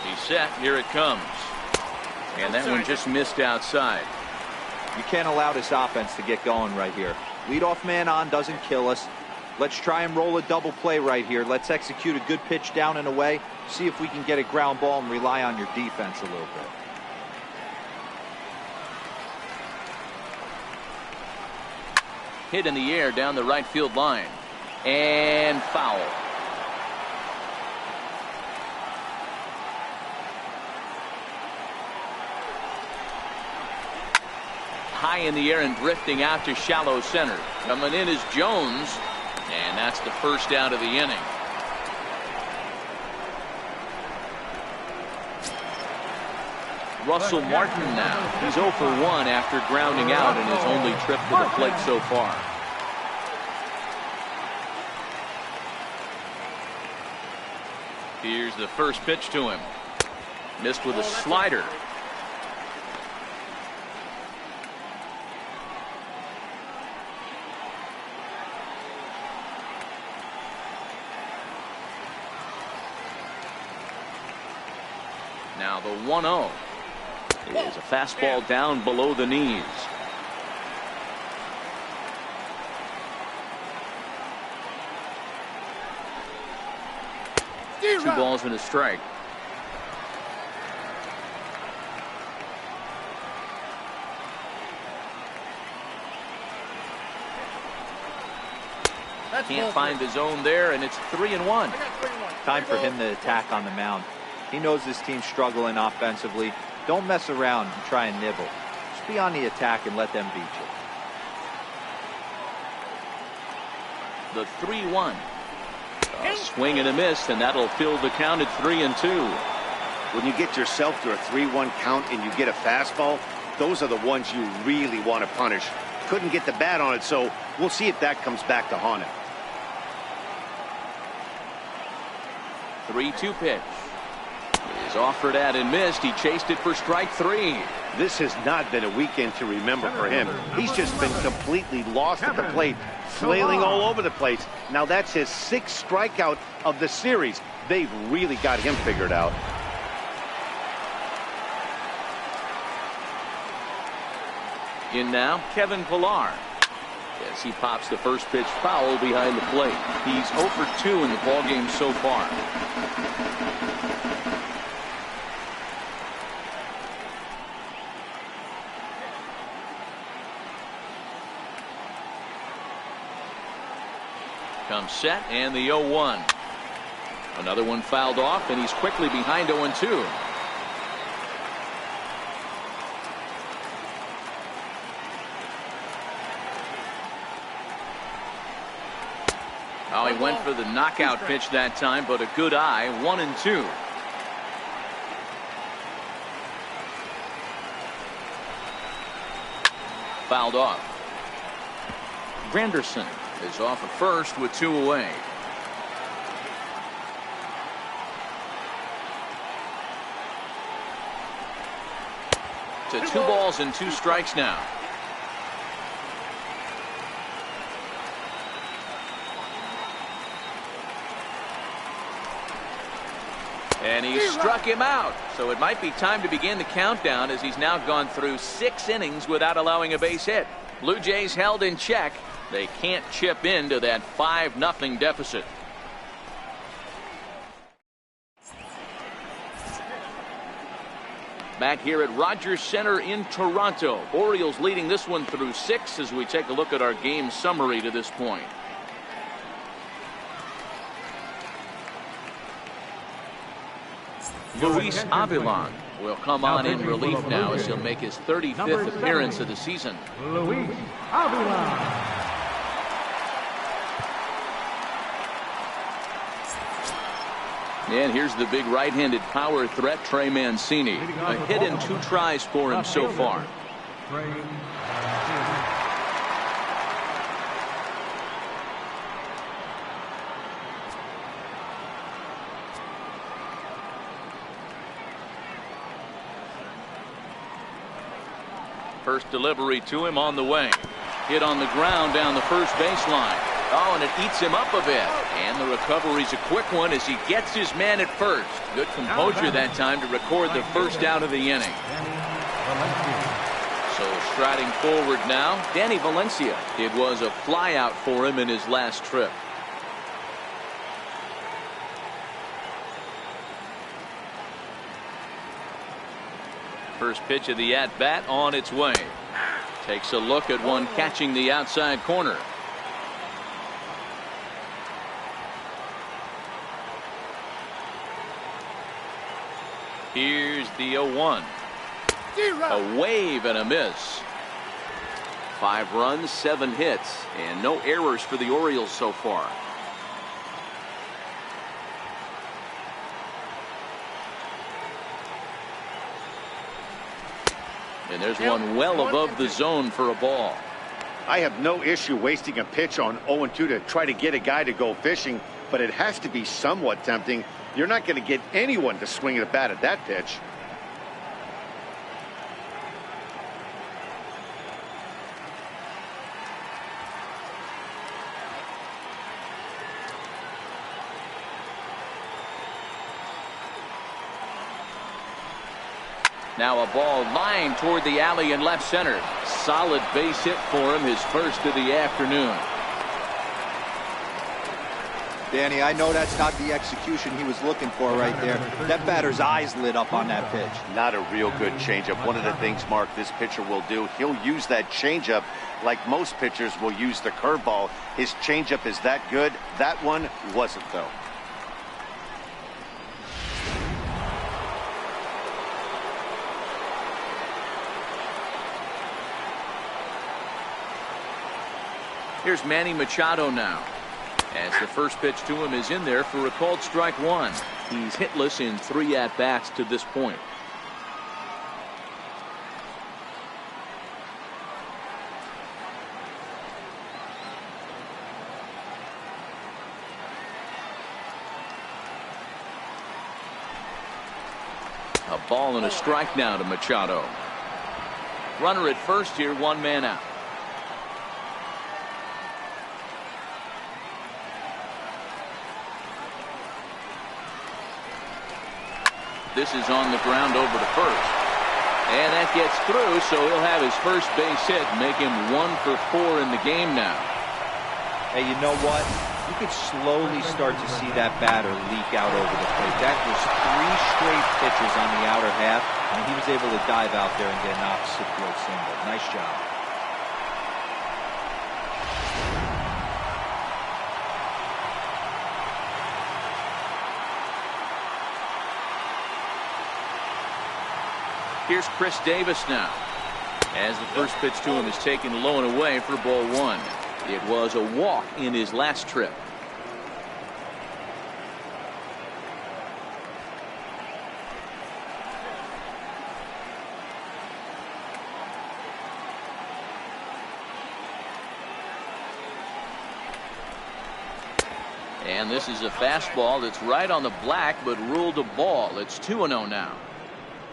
He's set. Here it comes. And that one just missed outside. You can't allow this offense to get going right here. Leadoff man on doesn't kill us. Let's try and roll a double play right here. Let's execute a good pitch down and away. See if we can get a ground ball and rely on your defense a little bit. Hit in the air down the right field line. And foul. High in the air and drifting out to shallow center. Coming in is Jones, and that's the first out of the inning. Russell Martin now. He's 0 for 1 after grounding out in his only trip to the plate so far. Here's the first pitch to him. Missed with a slider. Now the 1-0 is a fastball down below the knees. Two balls and a strike. Can't find the zone there, and it's 3-1. Time for him to attack on the mound. He knows this team's struggling offensively. Don't mess around and try and nibble. Just be on the attack and let them beat you. The 3-1. A swing and a miss, and that'll fill the count at 3-2. When you get yourself to a 3-1 count and you get a fastball, those are the ones you really want to punish. Couldn't get the bat on it, so we'll see if that comes back to haunt him. 3-2 pitch is offered at and missed. He chased it for strike 3. This has not been a weekend to remember for him. He's just been completely lost at the plate, flailing all over the place. Now that's his 6th strikeout of the series. They've really got him figured out. In now, Kevin Pillar. As he pops the first pitch foul behind the plate. He's 0 for 2 in the ballgame so far. Comes set, and the 0-1. Another one fouled off, and he's quickly behind 0-2. Oh, he went for the knockout pitch that time, but a good eye. 1-2. Fouled off. Granderson is off at first with 2 away. To 2 balls and 2 strikes now. And he struck him out. So it might be time to begin the countdown, as he's now gone through 6 innings without allowing a base hit. Blue Jays held in check. They can't chip into that 5-0 deficit. Back here at Rogers Center in Toronto. Orioles leading this one through 6 as we take a look at our game summary to this point. Luis Avilan will come on in relief now as he'll make his 35th appearance of the season. Luis Avilan. And here's the big right-handed power threat, Trey Mancini. A hit and 2 tries for him so far. First delivery to him on the way. Hit on the ground down the first baseline. Oh, and it eats him up a bit. And the recovery's a quick one as he gets his man at first. Good composure that time to record the first out of the inning. So striding forward now, Danny Valencia. It was a flyout for him in his last trip. First pitch of the at-bat on its way. Takes a look at one catching the outside corner. Here's the 0-1. A wave and a miss. 5 runs, 7 hits, and no errors for the Orioles so far. And there's one well above the zone for a ball. I have no issue wasting a pitch on 0-2 to try to get a guy to go fishing, but it has to be somewhat tempting. You're not going to get anyone to swing at a bat at that pitch. Now a ball lined toward the alley in left center. Solid base hit for him, his first of the afternoon. Danny, I know that's not the execution he was looking for right there. That batter's eyes lit up on that pitch. Not a real good changeup. One of the things, Mark, this pitcher will do, he'll use that changeup like most pitchers will use the curveball. His changeup is that good. That one wasn't, though. Here's Manny Machado now, as the first pitch to him is in there for a called strike one. He's hitless in 3 at-bats to this point. A ball and a strike now to Machado. Runner at first here, 1 man out. This is on the ground over to first. And that gets through, so he'll have his first base hit, make him 1 for 4 in the game now. Hey, you know what? You could slowly start to see that batter leak out over the plate. That was 3 straight pitches on the outer half, and he was able to dive out there and get an opposite field single. Nice job. Here's Chris Davis now, as the first pitch to him is taken low and away for ball 1. It was a walk in his last trip. And this is a fastball that's right on the black, but ruled a ball. It's 2-0 now.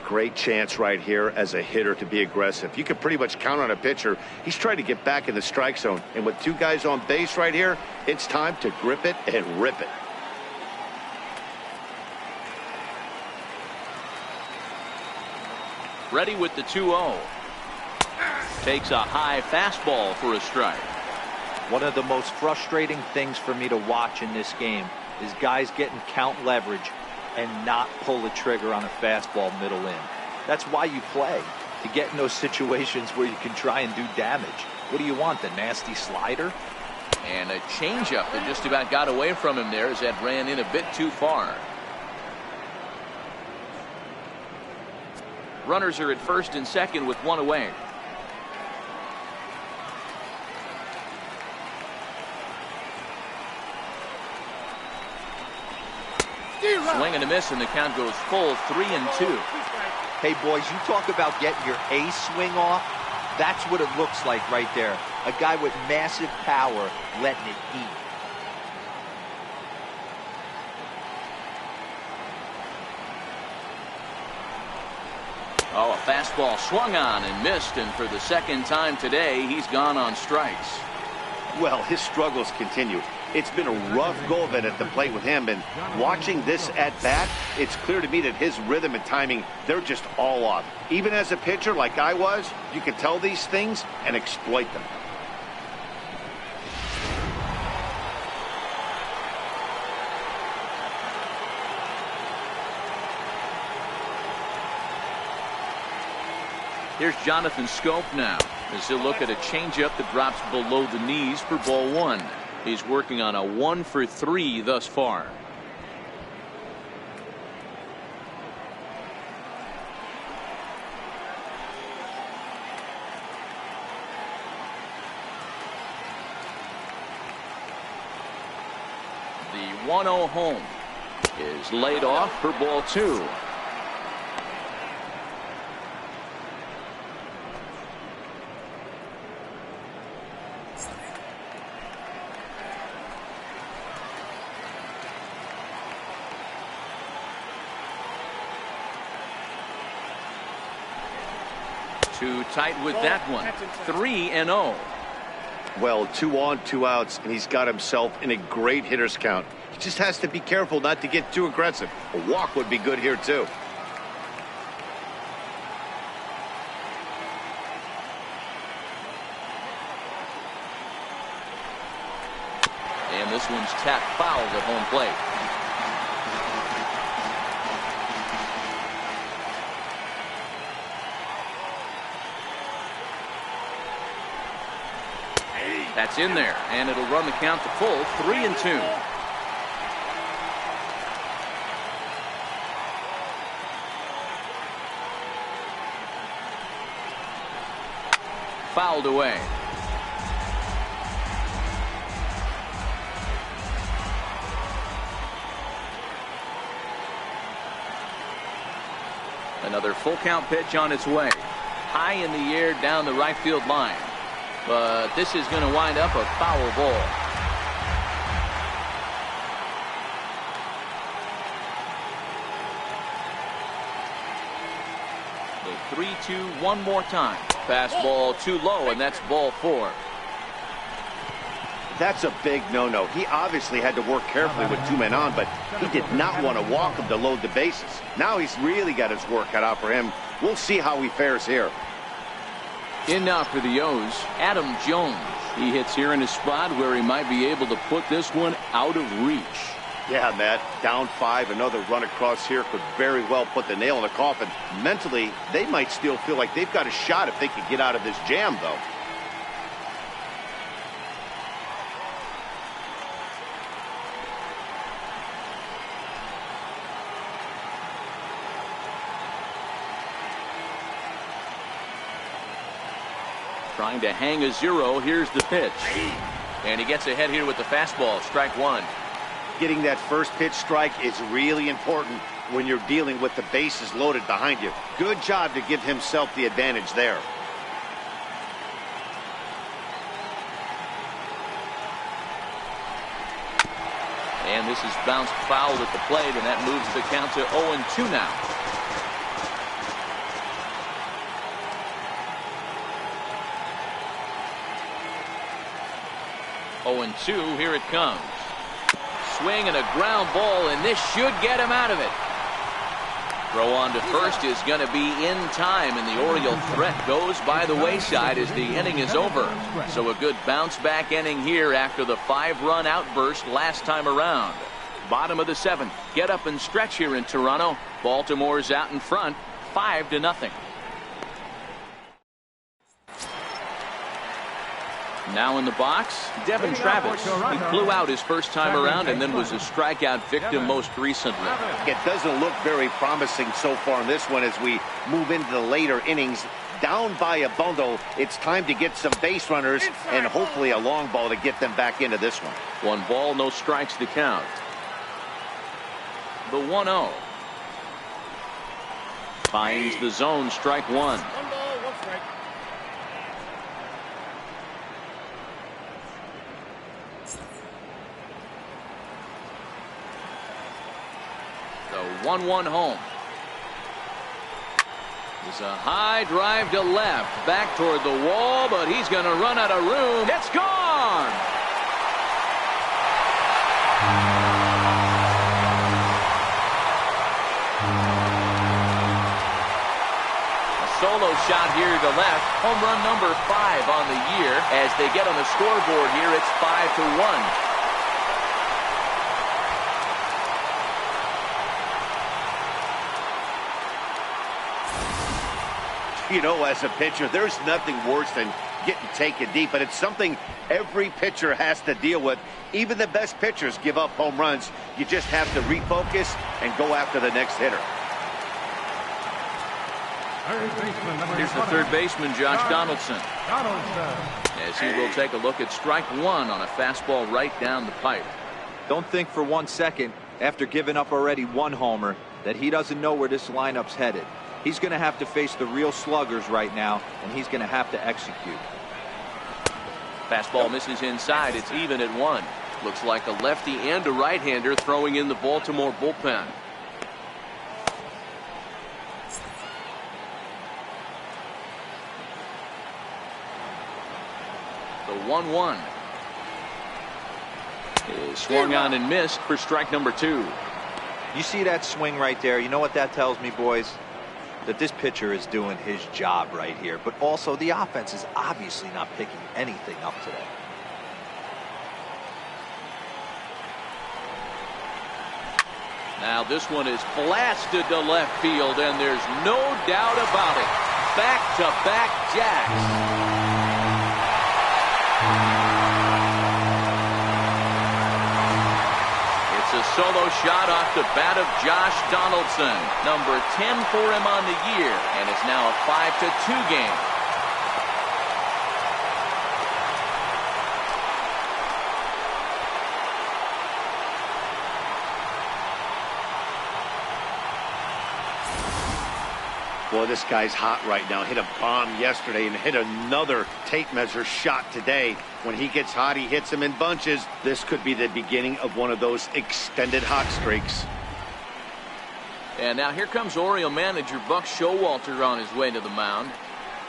Great chance right here as a hitter to be aggressive. You can pretty much count on a pitcher. He's trying to get back in the strike zone. And with 2 guys on base right here, it's time to grip it and rip it. Ready with the 2-0. Takes a high fastball for a strike. One of the most frustrating things for me to watch in this game is guys getting count leverage and not pull the trigger on a fastball middle in. That's why you play, to get in those situations where you can try and do damage. What do you want, the nasty slider? And a changeup that just about got away from him there as that ran in a bit too far. Runners are at first and second with 1 away. Swing and a miss, and the count goes full 3-2. Hey, boys, you talk about getting your A swing off. That's what it looks like right there. A guy with massive power letting it eat. Oh, a fastball swung on and missed, and for the second time today, he's gone on strikes. Well, his struggles continue. It's been a rough go of it at the plate with him, and watching this at bat, it's clear to me that his rhythm and timing, they're just all off. Even as a pitcher like I was, you can tell these things and exploit them. Here's Jonathan Scope now, as he'll look at a changeup that drops below the knees for ball 1. He's working on a 1 for 3 thus far. The 1-0 home is laid off for ball 2. Too tight with that one. 3-0. Well, 2 on, 2 outs, and he's got himself in a great hitter's count. He just has to be careful not to get too aggressive. A walk would be good here, too. This one's tapped foul at home plate. That's in there, and it'll run the count to full 3-2. Fouled away. Another full count pitch on its way. High in the air down the right field line. But this is going to wind up a foul ball. The 3-2 one more time. Fastball too low, and that's ball 4. That's a big no-no. He obviously had to work carefully with 2 men on, but he did not want to walk him to load the bases. Now he's really got his work cut out for him. We'll see how he fares here. In now for the O's, Adam Jones. He hits here in a spot where he might be able to put this one out of reach. Yeah, Matt, down 5, another run across here could very well put the nail in the coffin. Mentally, they might still feel like they've got a shot if they could get out of this jam, though. Trying to hang a 0. Here's the pitch. And he gets ahead here with the fastball. Strike 1. Getting that first pitch strike is really important when you're dealing with the bases loaded behind you. Good job to give himself the advantage there. And this is bounced foul at the plate, and that moves the count to 0-2 now. And 2, here it comes. Swing and a ground ball, and this should get him out of it. Throw on to first is going to be in time, and the Oriole threat goes by the wayside as the inning is over. So a good bounce back inning here after the 5-run outburst last time around. Bottom of the 7th. Get up and stretch here in Toronto. Baltimore's out in front, 5-0. Now in the box, Devin Travis. He flew out his first time around and then was a strikeout victim most recently. It doesn't look very promising so far in this one as we move into the later innings. Down by a bundle, it's time to get some base runners and hopefully a long ball to get them back into this one. 1 ball, no strikes to count. The 1-0. Finds the zone, strike 1. 1 ball, 1 strike. The 1-1 home. There's a high drive to left, back toward the wall, but he's going to run out of room. It's gone! A solo shot here to left. Home run number 5 on the year. As they get on the scoreboard here, it's 5-1. You know, as a pitcher, there's nothing worse than getting taken deep, but it's something every pitcher has to deal with. Even the best pitchers give up home runs. You just have to refocus and go after the next hitter. Here's the third baseman, Josh Donaldson. As he will take a look at strike 1 on a fastball right down the pipe. Don't think for 1 second, after giving up already 1 homer, that he doesn't know where this lineup's headed. He's going to have to face the real sluggers right now, and he's going to have to execute. Fastball misses inside. It's even at 1. Looks like a lefty and a right-hander throwing in the Baltimore bullpen. The 1-1 is swung on and missed for strike number 2. You see that swing right there? You know what that tells me, boys? That this pitcher is doing his job right here, but also the offense is obviously not picking anything up today. Now this one is blasted to left field, and there's no doubt about it. Back-to-back jacks. It's a solo shot off the bat of Josh Donaldson. Number 10 for him on the year, and it's now a 5-2 game. Boy, this guy's hot right now. Hit a bomb yesterday and hit another tape measure shot today. When he gets hot, he hits them in bunches. This could be the beginning of one of those extended hot streaks. And now here comes Oriole manager Buck Showalter on his way to the mound.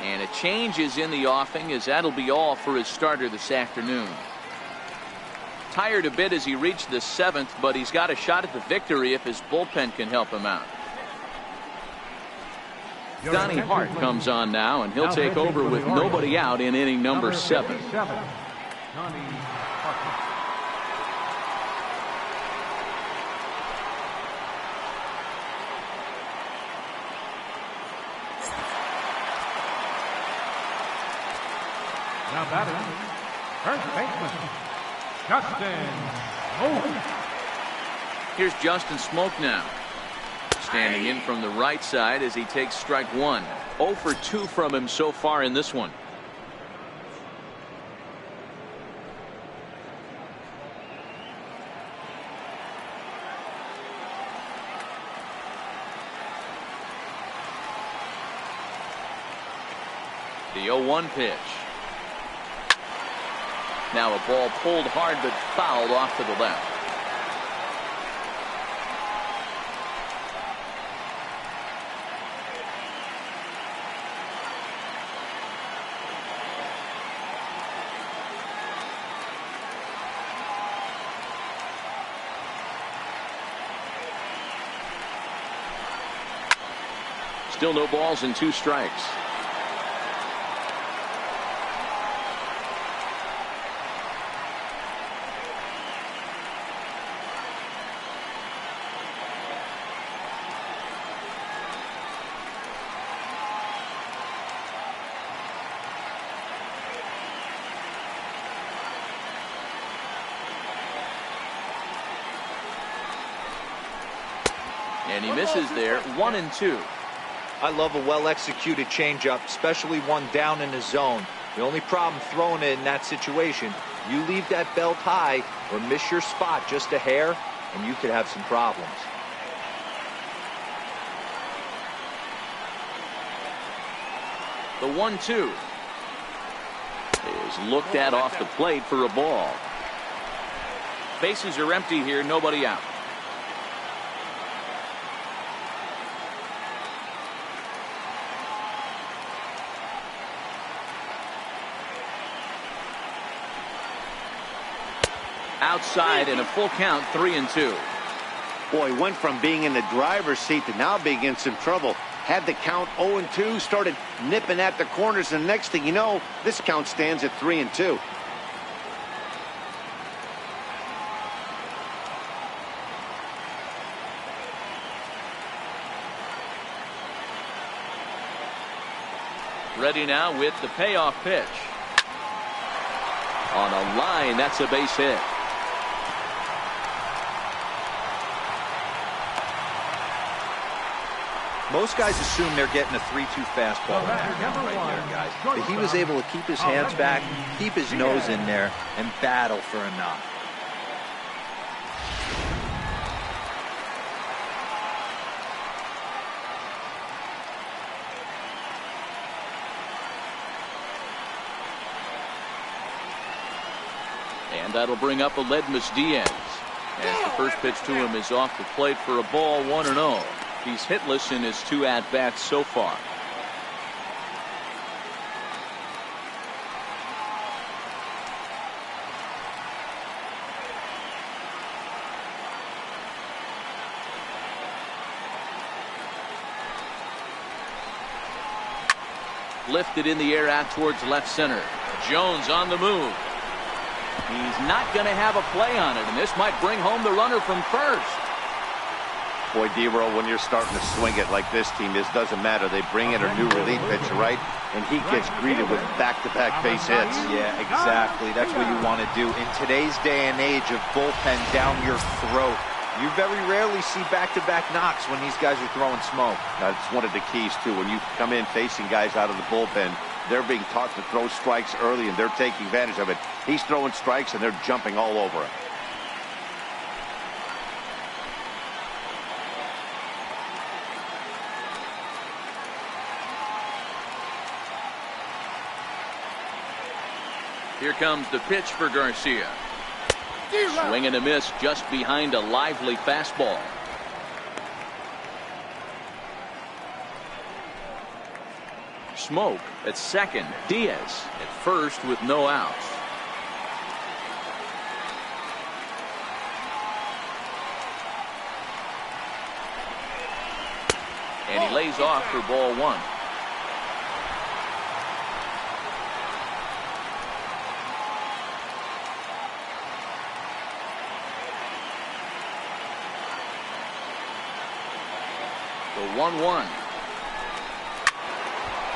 And a change is in the offing, as that'll be all for his starter this afternoon. Tired a bit as he reached the 7th, but he's got a shot at the victory if his bullpen can help him out. Donnie Hart comes on now, and he'll take over with nobody out in inning number 7. Now batting, first baseman, Justin Smoke. Here's Justin Smoke now. Standing in from the right side as he takes strike 1. 0 for 2 from him so far in this one. The 0-1 pitch. Now a ball pulled hard but fouled off to the left. Still no balls and 2 strikes. And he misses there. 1-2. I love a well-executed changeup, especially one down in the zone. The only problem throwing it in that situation, you leave that belt high or miss your spot just a hair, and you could have some problems. The 1-2 is looked at off the plate for a ball. Bases are empty here, nobody out. Outside in a full count, 3-2. Boy, went from being in the driver's seat to now being in some trouble. Had the count 0-2, started nipping at the corners, and the next thing you know, this count stands at 3-2. Ready now with the payoff pitch. On a line, that's a base hit. Most guys assume they're getting a 3-2 fastball right there, guys. But he was able to keep his hands back, keep his nose in there, and battle for a knock. And that'll bring up Aledmus Diaz. As the first pitch to him is off the plate for a ball, 1-0. He's hitless in his 2 at-bats so far. Lifted in the air out towards left center. Jones on the move. He's not going to have a play on it, and this might bring home the runner from first. Boy, D-Roll, when you're starting to swing it like this team is, doesn't matter. They bring in a new relief pitcher, right? And he gets greeted with back-to-back base hits. Yeah, exactly. That's what you want to do. In today's day and age of bullpen down your throat, you very rarely see back-to-back knocks when these guys are throwing smoke. That's one of the keys, too. When you come in facing guys out of the bullpen, they're being taught to throw strikes early, and they're taking advantage of it. He's throwing strikes, and they're jumping all over him. Here comes the pitch for Garcia. Swing and a miss just behind a lively fastball. Smoke at second. Diaz at first with no outs. And he lays off for ball one. The 1-1.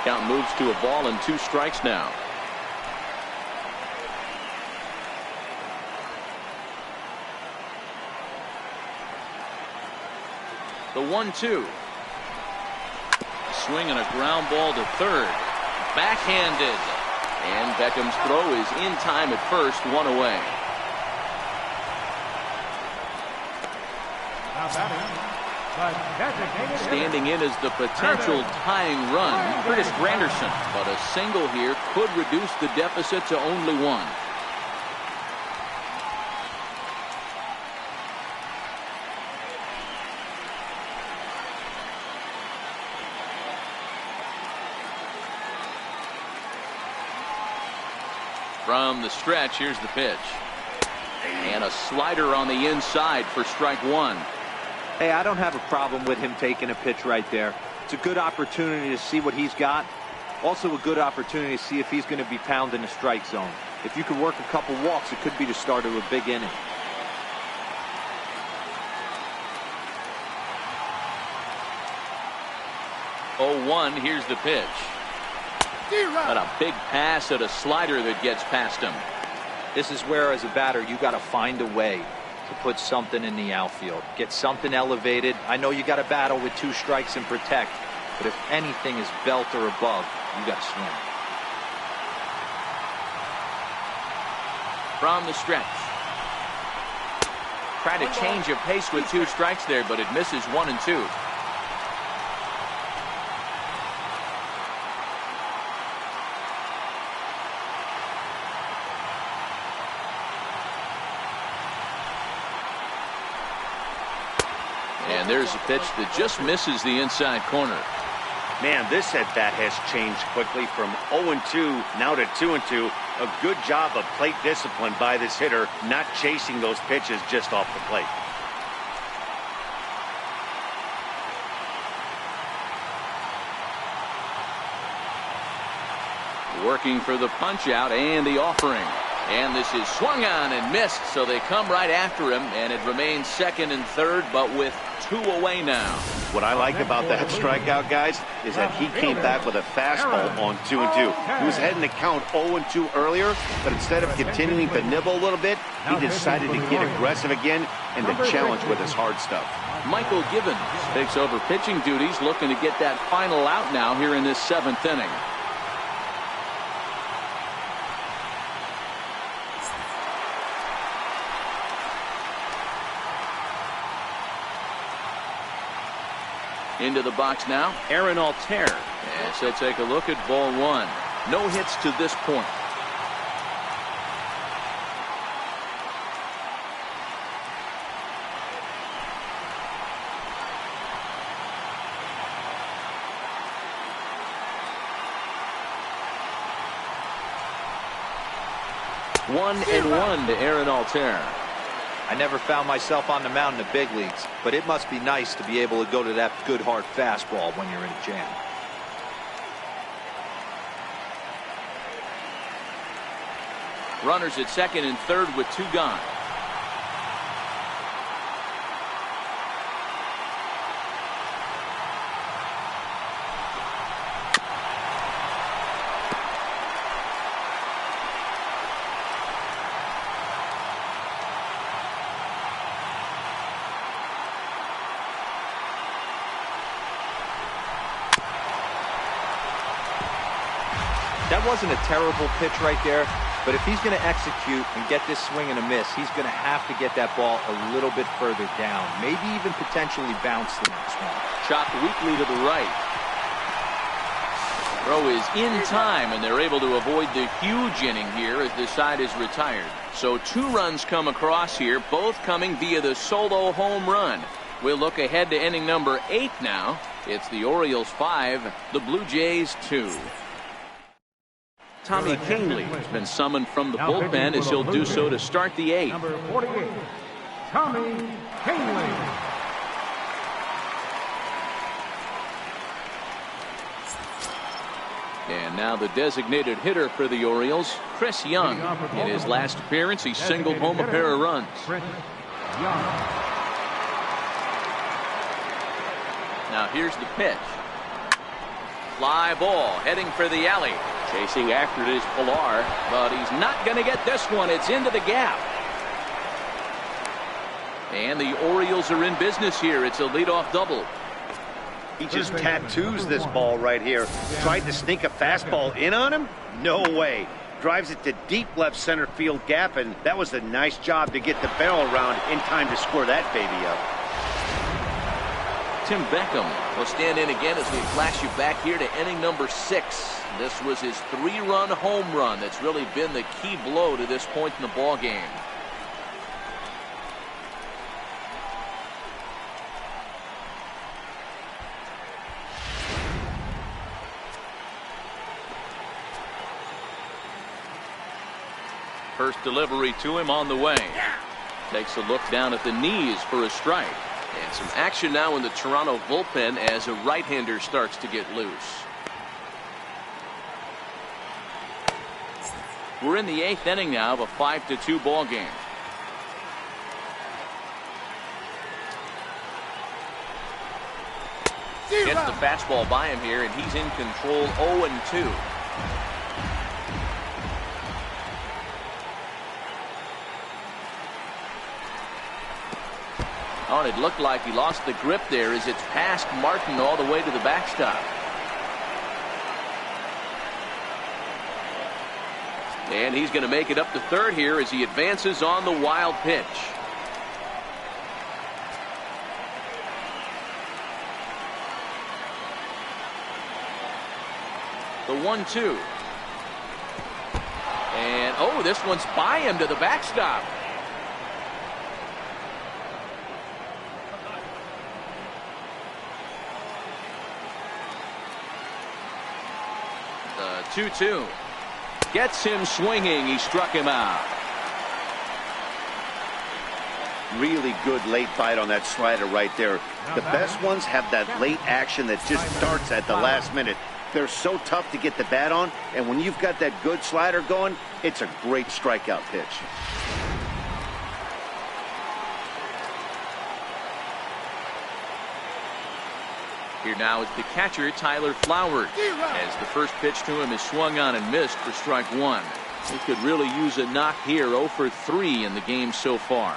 Count moves to a ball and 2 strikes now. The 1-2. Swing and a ground ball to third. Backhanded. And Beckham's throw is in time at first, 1 away. Now batting, standing in as the potential tying run, Curtis Granderson, but a single here could reduce the deficit to only 1. From the stretch, here's the pitch. And a slider on the inside for strike 1. Hey, I don't have a problem with him taking a pitch right there. It's a good opportunity to see what he's got. Also a good opportunity to see if he's going to be pounding the strike zone. If you could work a couple walks, it could be the start of a big inning. Oh, 1, here's the pitch. And a big pass at a slider that gets past him. This is where, as a batter, you got to find a way to put something in the outfield. Get something elevated. I know you got to battle with 2 strikes and protect, but if anything is belt or above, you got to swing. From the stretch. Try to change of pace with 2 strikes there, but it misses 1 and 2. And there's a pitch that just misses the inside corner. Man, this at bat has changed quickly from 0-2 now to 2-2. A good job of plate discipline by this hitter, not chasing those pitches just off the plate. Working for the punch out and the offering. And this is swung on and missed, so they come right after him, and it remains second and third, but with 2 away now. What I like about that strikeout, guys, is that he came back with a fastball on 2-2. He was heading to count 0-2 earlier, but instead of continuing to nibble a little bit, he decided to get aggressive again and to challenge with his hard stuff. Michael Gibbons takes over pitching duties, looking to get that final out now here in this 7th inning. Into the box now, Aaron Altair. As they take a look at ball 1. No hits to this point. One and 1 to Aaron Altair. I never found myself on the mound in the big leagues, but it must be nice to be able to go to that good hard fastball when you're in a jam. Runners at second and third with 2 gone. That wasn't a terrible pitch right there, but if he's going to execute and get this swing and a miss, he's going to have to get that ball a little bit further down, maybe even potentially bounce the next one. Chopped weakly to the right. Throw is in time, and they're able to avoid the huge inning here as the side is retired. So 2 runs come across here, both coming via the solo home run. We'll look ahead to inning number 8 now. It's the Orioles 5, the Blue Jays 2. Tommy Kingley has been summoned from the bullpen as he'll do so to start the 8th. Number 48, Tommy Kingley. And now the designated hitter for the Orioles, Chris Young. In his last appearance, he singled home a pair of runs. Chris Young. Now here's the pitch. Fly ball heading for the alley. Chasing after it is Pilar, but he's not going to get this one. It's into the gap. And the Orioles are in business here. It's a leadoff double. He just tattoos this ball right here. Tried to sneak a fastball in on him? No way. Drives it to deep left center field gap, and that was a nice job to get the barrel around in time to score that baby up. Tim Beckham will stand in again as we flash you back here to inning number 6. This was his 3-run home run that's really been the key blow to this point in the ball game. First delivery to him on the way. Takes a look down at the knees for a strike. And some action now in the Toronto bullpen as a right-hander starts to get loose. We're in the 8th inning now of a 5-2 ball game. Gets the fastball by him here, and he's in control 0-2. Oh, it looked like he lost the grip there as it's past Martin all the way to the backstop. And he's going to make it up to third here as he advances on the wild pitch. The 1-2. And, oh, this one's by him to the backstop. The 2-2. Gets him swinging. He struck him out. Really good late bite on that slider right there. The best ones have that late action that just starts at the last minute. They're so tough to get the bat on, and when you've got that good slider going, it's a great strikeout pitch. Here now is the catcher, Tyler Flowers, as the first pitch to him is swung on and missed for strike 1. He could really use a knock here. 0 for 3 in the game so far.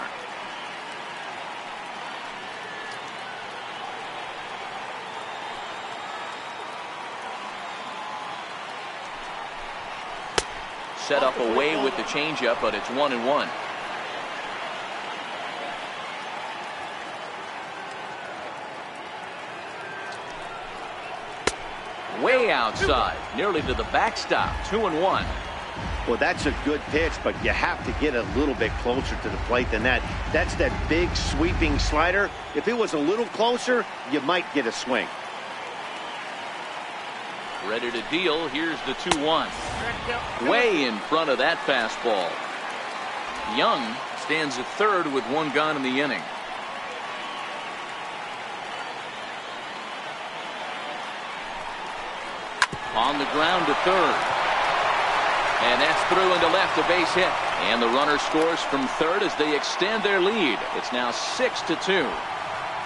Set up away with the changeup, but it's 1-1. Way outside, nearly to the backstop. 2-1. Well, that's a good pitch, but you have to get a little bit closer to the plate than that. That's that big sweeping slider. If it was a little closer, you might get a swing. Ready to deal. Here's the 2-1. Way in front of that fastball. Young stands at third with 1 gone in the inning. On the ground to third. And that's through into left, a base hit. And the runner scores from third as they extend their lead. It's now 6-2.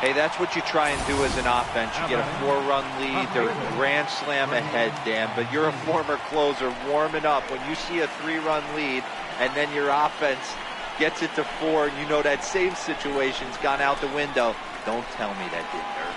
Hey, that's what you try and do as an offense. You get a 4-run lead. They're grand slam ahead, Dan. But you're a former closer warming up. When you see a 3-run lead and then your offense gets it to 4, and you know that same situation's gone out the window, don't tell me that didn't hurt.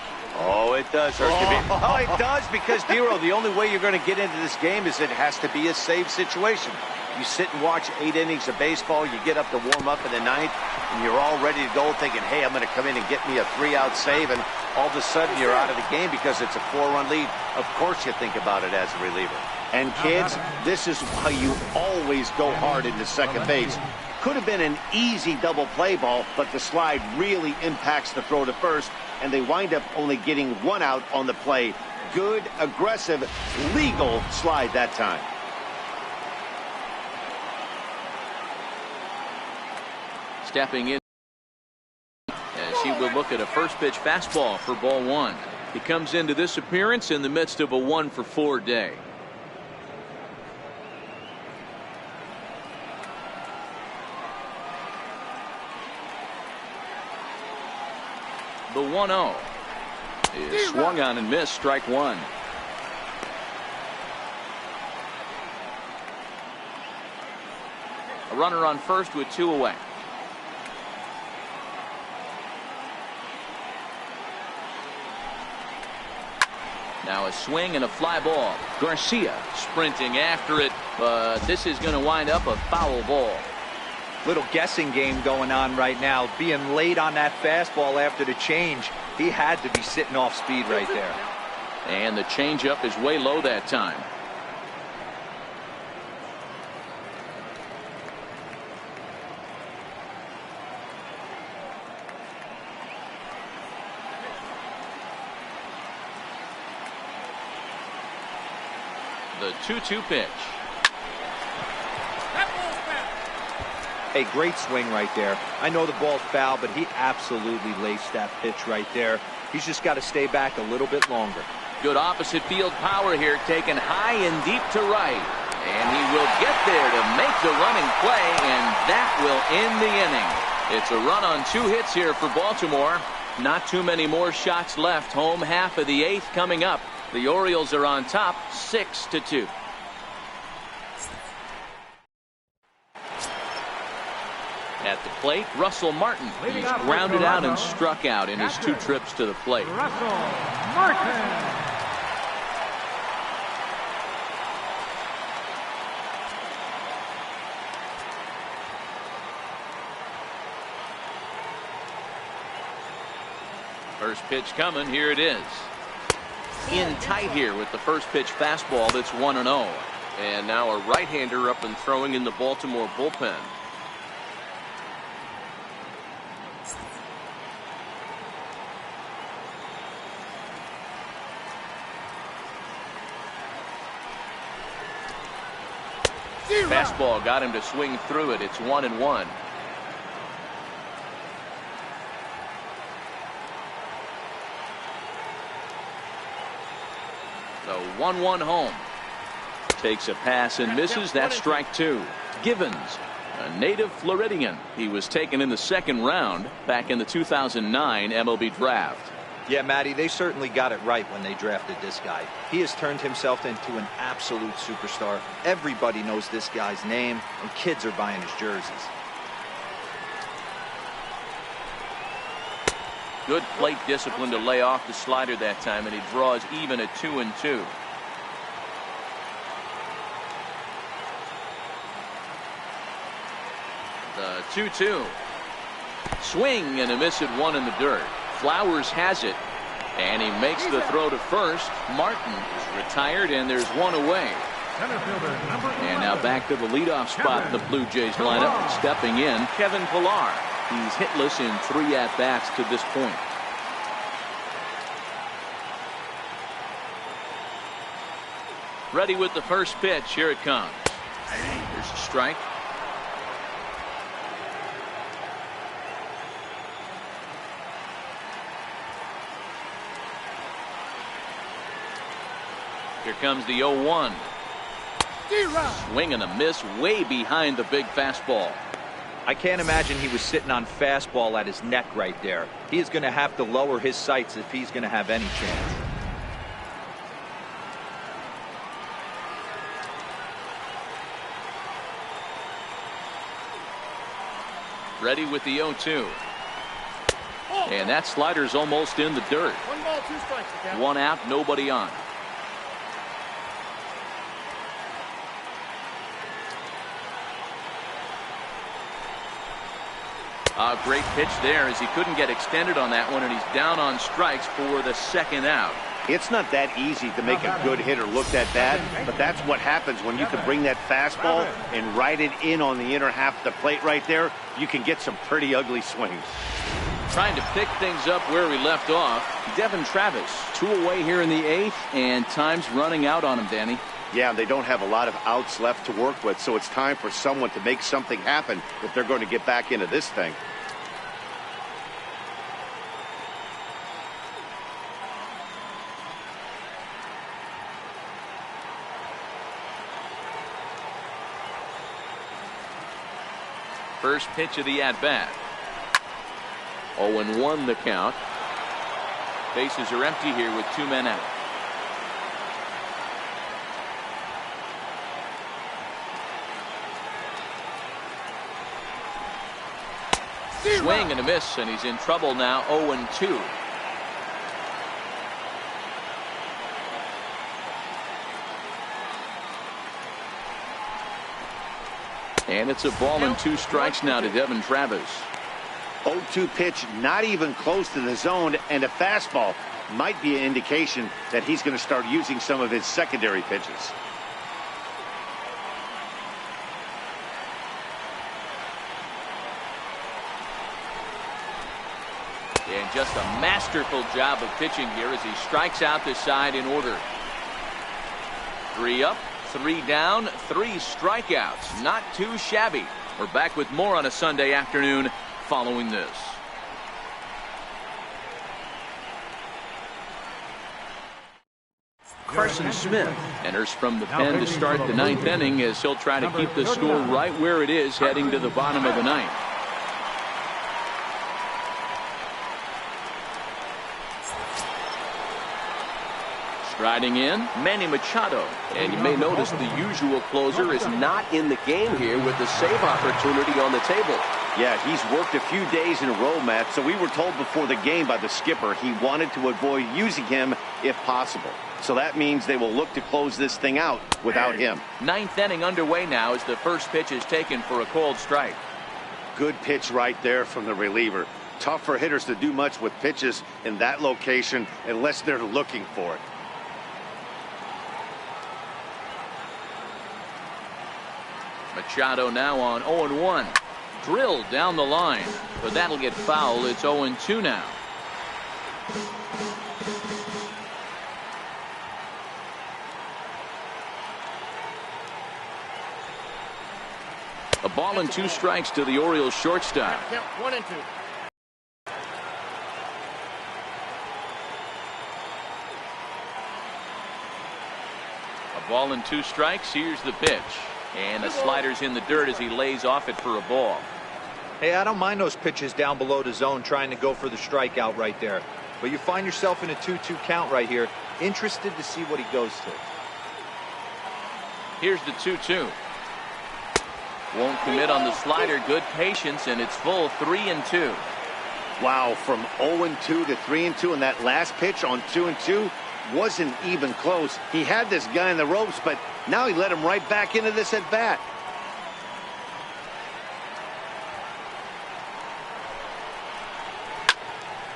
Oh, it does hurt to me. Oh, it does, because, Dero, the only way you're going to get into this game is it has to be a save situation. You sit and watch 8 innings of baseball, you get up to warm up in the 9th, and you're all ready to go thinking, hey, I'm going to come in and get me a 3-out save, and all of a sudden you're out of the game because it's a 4-run lead. Of course you think about it as a reliever. And kids, this is why you always go hard into second base. Could have been an easy double play ball, but the slide really impacts the throw to first, and they wind up only getting 1 out on the play. Good, aggressive, legal slide that time. Stepping in as he will look at a first pitch fastball for ball 1. He comes into this appearance in the midst of a 1-for-4 day. The 1-0 is swung on and missed, strike 1. A runner on first with 2 away. Now a swing and a fly ball. Garcia sprinting after it, but this is going to wind up a foul ball. Little guessing game going on right now. Being late on that fastball after the change. He had to be sitting off speed right there. And the changeup is way low that time. The 2-2 pitch. A great swing right there. I know the ball's foul, but he absolutely laced that pitch right there. He's just got to stay back a little bit longer. Good opposite field power here, taken high and deep to right. And he will get there to make the running play, and that will end the inning. It's a run on 2 hits here for Baltimore. Not too many more shots left. Home half of the 8th coming up. The Orioles are on top 6-2. At the plate, Russell Martin. He's grounded out and struck out in his 2 trips to the plate. Russell Martin. First pitch coming. Here it is. In tight here with the first pitch fastball. That's 1-0. And now a right-hander up and throwing in the Baltimore bullpen. Fastball got him to swing through it. It's 1-1. The 1-1 home. Takes a pass and misses. That's strike 2. Givens, a native Floridian. He was taken in the 2nd round back in the 2009 MLB draft. Yeah, Matty, they certainly got it right when they drafted this guy. He has turned himself into an absolute superstar. Everybody knows this guy's name, and kids are buying his jerseys. Good plate discipline to lay off the slider that time, and he draws even at 2-2. The 2-2. Swing and a miss at 1 in the dirt. Flowers has it, and he makes the throw to first. Martin is retired, and there's 1 away. And now back to the leadoff spot in the Blue Jays lineup. Stepping in, Kevin Pillar. He's hitless in 3 at-bats to this point. Ready with the first pitch. Here it comes. There's a strike. Here comes the 0-1. Swing and a miss way behind the big fastball. I can't imagine he was sitting on fastball at his neck right there. He is going to have to lower his sights if he's going to have any chance. Ready with the 0-2. And that slider's almost in the dirt. 2 strikes to count. 1 out, nobody on. A great pitch there as he couldn't get extended on that one, and he's down on strikes for the 2nd out. It's not that easy to make a good hitter look that bad, but that's what happens when you can bring that fastball and ride it in on the inner half of the plate right there. You can get some pretty ugly swings. Trying to pick things up where we left off, Devin Travis, 2 away here in the 8th, and time's running out on him, Danny. Yeah, they don't have a lot of outs left to work with, so it's time for someone to make something happen if they're going to get back into this thing. First pitch of the at-bat. 0-1 the count. Bases are empty here with 2 men out. Swing and a miss, and he's in trouble now. 0-2. And it's a ball and 2 strikes now to Devin Travis. 0-2 pitch, not even close to the zone, and a fastball might be an indication that he's going to start using some of his secondary pitches. And just a masterful job of pitching here as he strikes out the side in order. 3 up, 3 down, 3 strikeouts. Not too shabby. We're back with more on a Sunday afternoon following this. Carson Smith enters from the pen to start the 9th inning as he'll try to keep the score right where it is heading to the bottom of the 9th. Striding in, Manny Machado. And you may notice the usual closer is not in the game here with the save opportunity on the table. Yeah, he's worked a few days in a row, Matt, so we were told before the game by the skipper he wanted to avoid using him if possible. So that means they will look to close this thing out without him. 9th inning underway now as the first pitch is taken for a called strike. Good pitch right there from the reliever. Tough for hitters to do much with pitches in that location unless they're looking for it. Machado now on 0-1. Drilled down the line, but that'll get foul. It's 0-2 now. A ball and 2 strikes to the Orioles shortstop. Count 1-2. A ball and 2 strikes. Here's the pitch. And the slider's in the dirt as he lays off it for a ball. Hey, I don't mind those pitches down below the zone trying to go for the strikeout right there. But you find yourself in a 2-2 count right here. Interested to see what he goes to. Here's the 2-2. Won't commit on the slider. Good patience, and it's full 3-2. Wow, from 0-2 to 3-2, and that last pitch on 2-2 wasn't even close. He had this guy in the ropes, but now he let him right back into this at bat.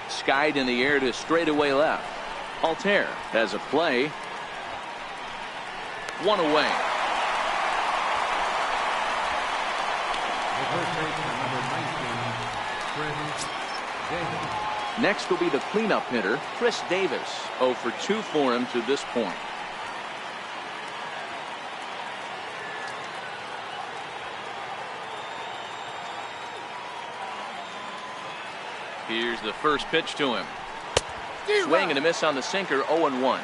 Skied in the air to straightaway left. Altair has a play. 1 away. Next will be the cleanup hitter, Chris Davis. 0 for 2 for him to this point. Here's the first pitch to him. Swing and a miss on the sinker. 0-1.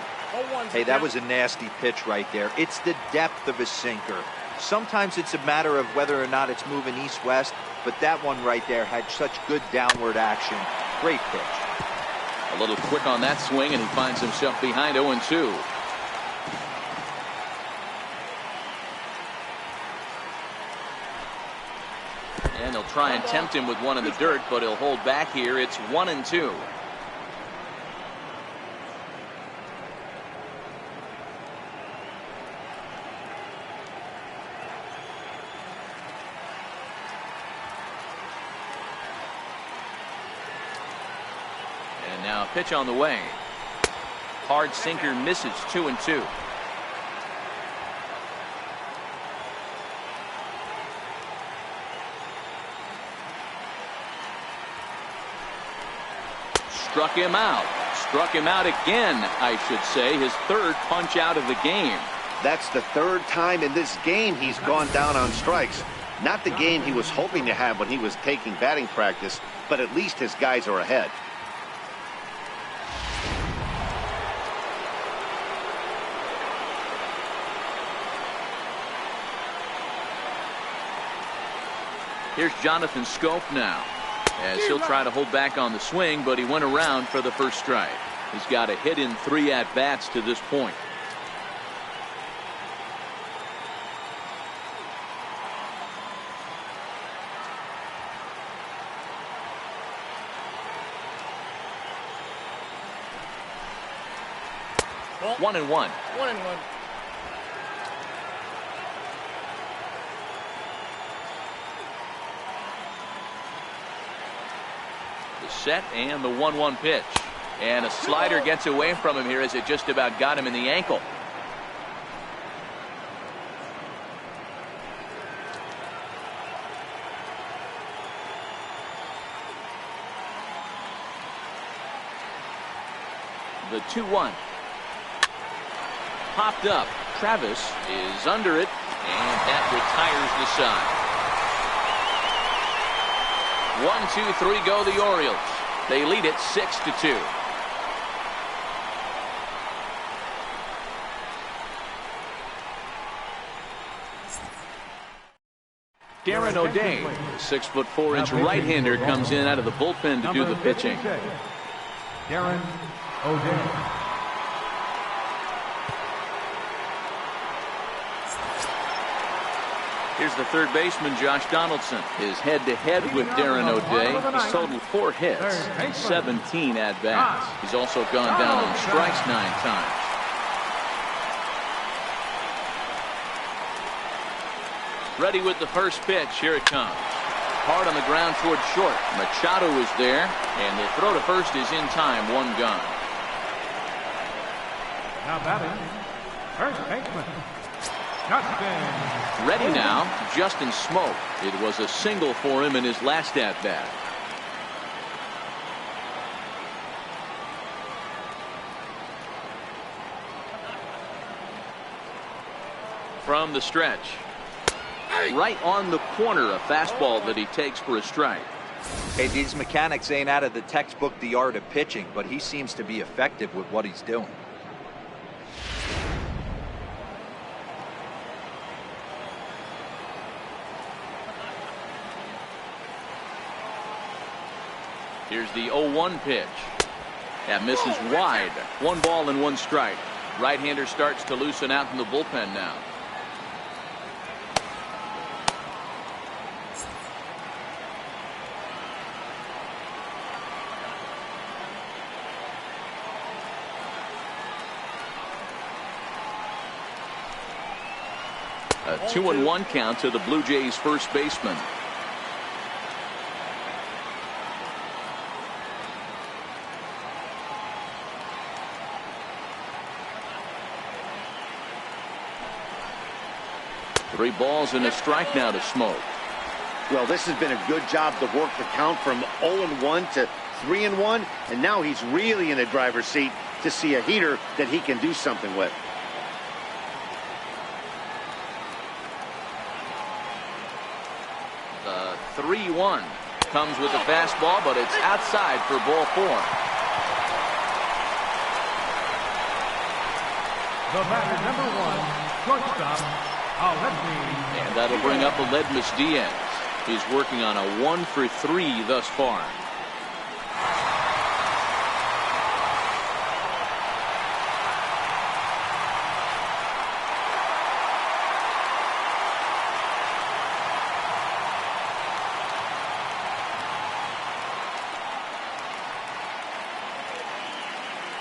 Hey, that was a nasty pitch right there. It's the depth of a sinker. Sometimes it's a matter of whether or not it's moving east-west, but that one right there had such good downward action. Great pitch. A little quick on that swing, and he finds himself behind 0-2. And they'll try and tempt him with one in the dirt, but he'll hold back here. It's 1-2. Now pitch on the way. Hard sinker misses. 2-2. Struck him out. Struck him out again, I should say. His third punch out of the game. That's the third time in this game he's gone down on strikes. Not the game he was hoping to have when he was taking batting practice, but at least his guys are ahead. Here's Jonathan Scope now, as he'll try to hold back on the swing, but he went around for the first strike. He's got a hit in 3 at-bats to this point. Ball. 1-1. 1-1. The set and the 1-1 pitch. And a slider gets away from him here as it just about got him in the ankle. The 2-1. Popped up. Travis is under it, and that retires the side. 1-2-3 go the Orioles. They lead it 6-2. Darren O'Day, the 6'4" right-hander, comes in out of the bullpen to do the pitching. Darren O'Day. Here's the third baseman, Josh Donaldson. His head-to-head with Darren O'Day. He's totaled 4 hits and 17 at-bats. He's also gone down on strikes 9 times. Ready with the first pitch. Here it comes. Hard on the ground toward short. Machado is there, and the throw to first is in time. 1 gone. Now batting, first baseman, Justin. Ready now, Justin Smoke. It was a single for him in his last at-bat. From the stretch. Right on the corner, a fastball that he takes for a strike. Hey, these mechanics ain't out of the textbook the art of pitching, but he seems to be effective with what he's doing. Here's the 0-1 pitch. That misses wide. 1 ball and 1 strike. Right-hander starts to loosen out in the bullpen now. A 2-1 count to the Blue Jays' first baseman. Three balls and a strike now to Smoke. Well, this has been a good job to work the count from 0-1 to 3-1, and now he's really in the driver's seat to see a heater that he can do something with. The 3-1 comes with a fastball, but it's outside for ball 4. The batter, number 1, shortstop, and that'll bring up Aledmus Diaz. He's working on a 1 for 3 thus far.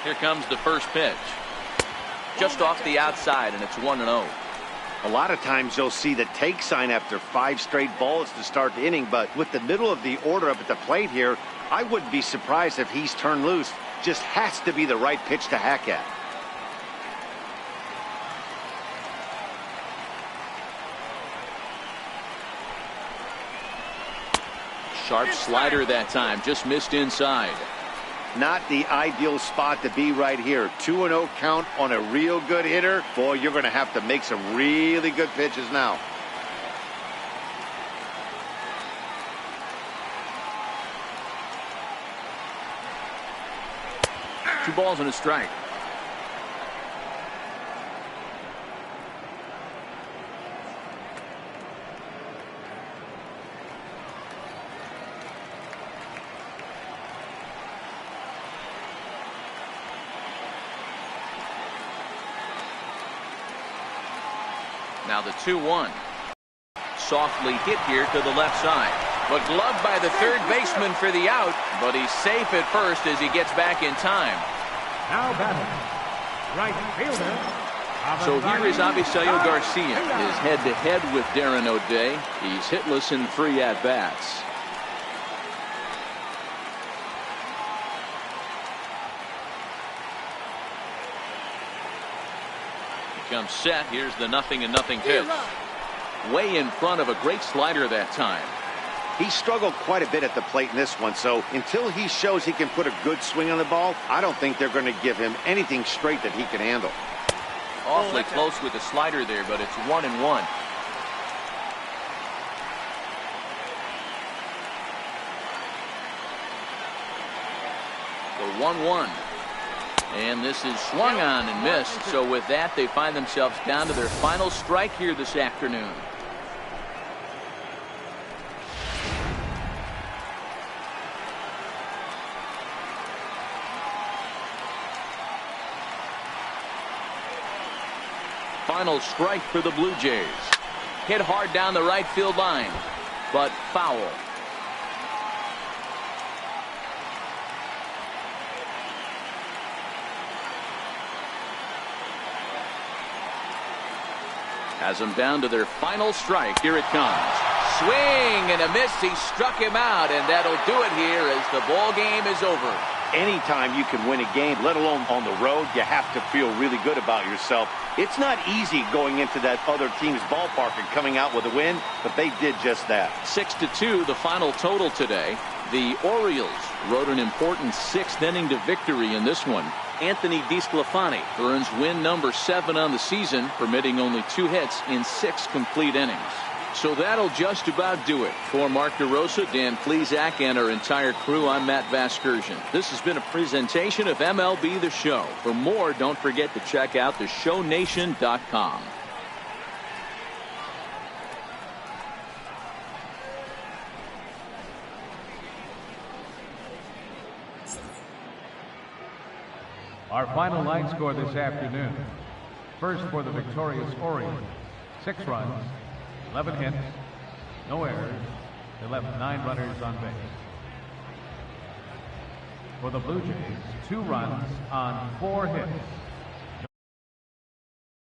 Here comes the first pitch. Just off the outside, and it's 1-0. A lot of times you'll see the take sign after 5 straight balls to start the inning, but with the middle of the order up at the plate here, I wouldn't be surprised if he's turned loose. just has to be the right pitch to hack at. Sharp slider that time, just missed inside. Not the ideal spot to be right here. 2-0 count on a real good hitter. Boy, you're going to have to make some really good pitches now. Two balls and a strike. Now the 2-1. Softly hit here to the left side. But gloved by the third baseman for the out. But he's safe at first as he gets back in time. Now batting, right fielder. So here is Avisail Garcia. His head-to-head with Darren O'Day. He's hitless in 3 at-bats. Comes set. Here's the 0-0 pitch. Way in front of a great slider that time. He struggled quite a bit at the plate in this one, so until he shows he can put a good swing on the ball, I don't think they're going to give him anything straight that he can handle. Awfully close with the slider there, but it's 1-1. The 1-1. And this is swung on and missed. So with that, they find themselves down to their final strike here this afternoon. Final strike for the Blue Jays. Hit hard down the right field line, but foul. Has them down to their final strike. Here it comes. Swing and a miss. He struck him out, and that'll do it here as the ball game is over. Anytime you can win a game, let alone on the road, you have to feel really good about yourself. It's not easy going into that other team's ballpark and coming out with a win, but they did just that. 6-2, the final total today. The Orioles rode an important 6th inning to victory in this one. Anthony DeSclafani earns win number 7 on the season, permitting only 2 hits in 6 complete innings. So that'll just about do it. For Mark DeRosa, Dan Plesac, and our entire crew, I'm Matt Vasgersian. This has been a presentation of MLB The Show. For more, don't forget to check out theshownation.com. Our final line score this afternoon. First for the victorious Orioles, 6 runs, 11 hits, no errors. They left 9 runners on base. For the Blue Jays, 2 runs on 4 hits.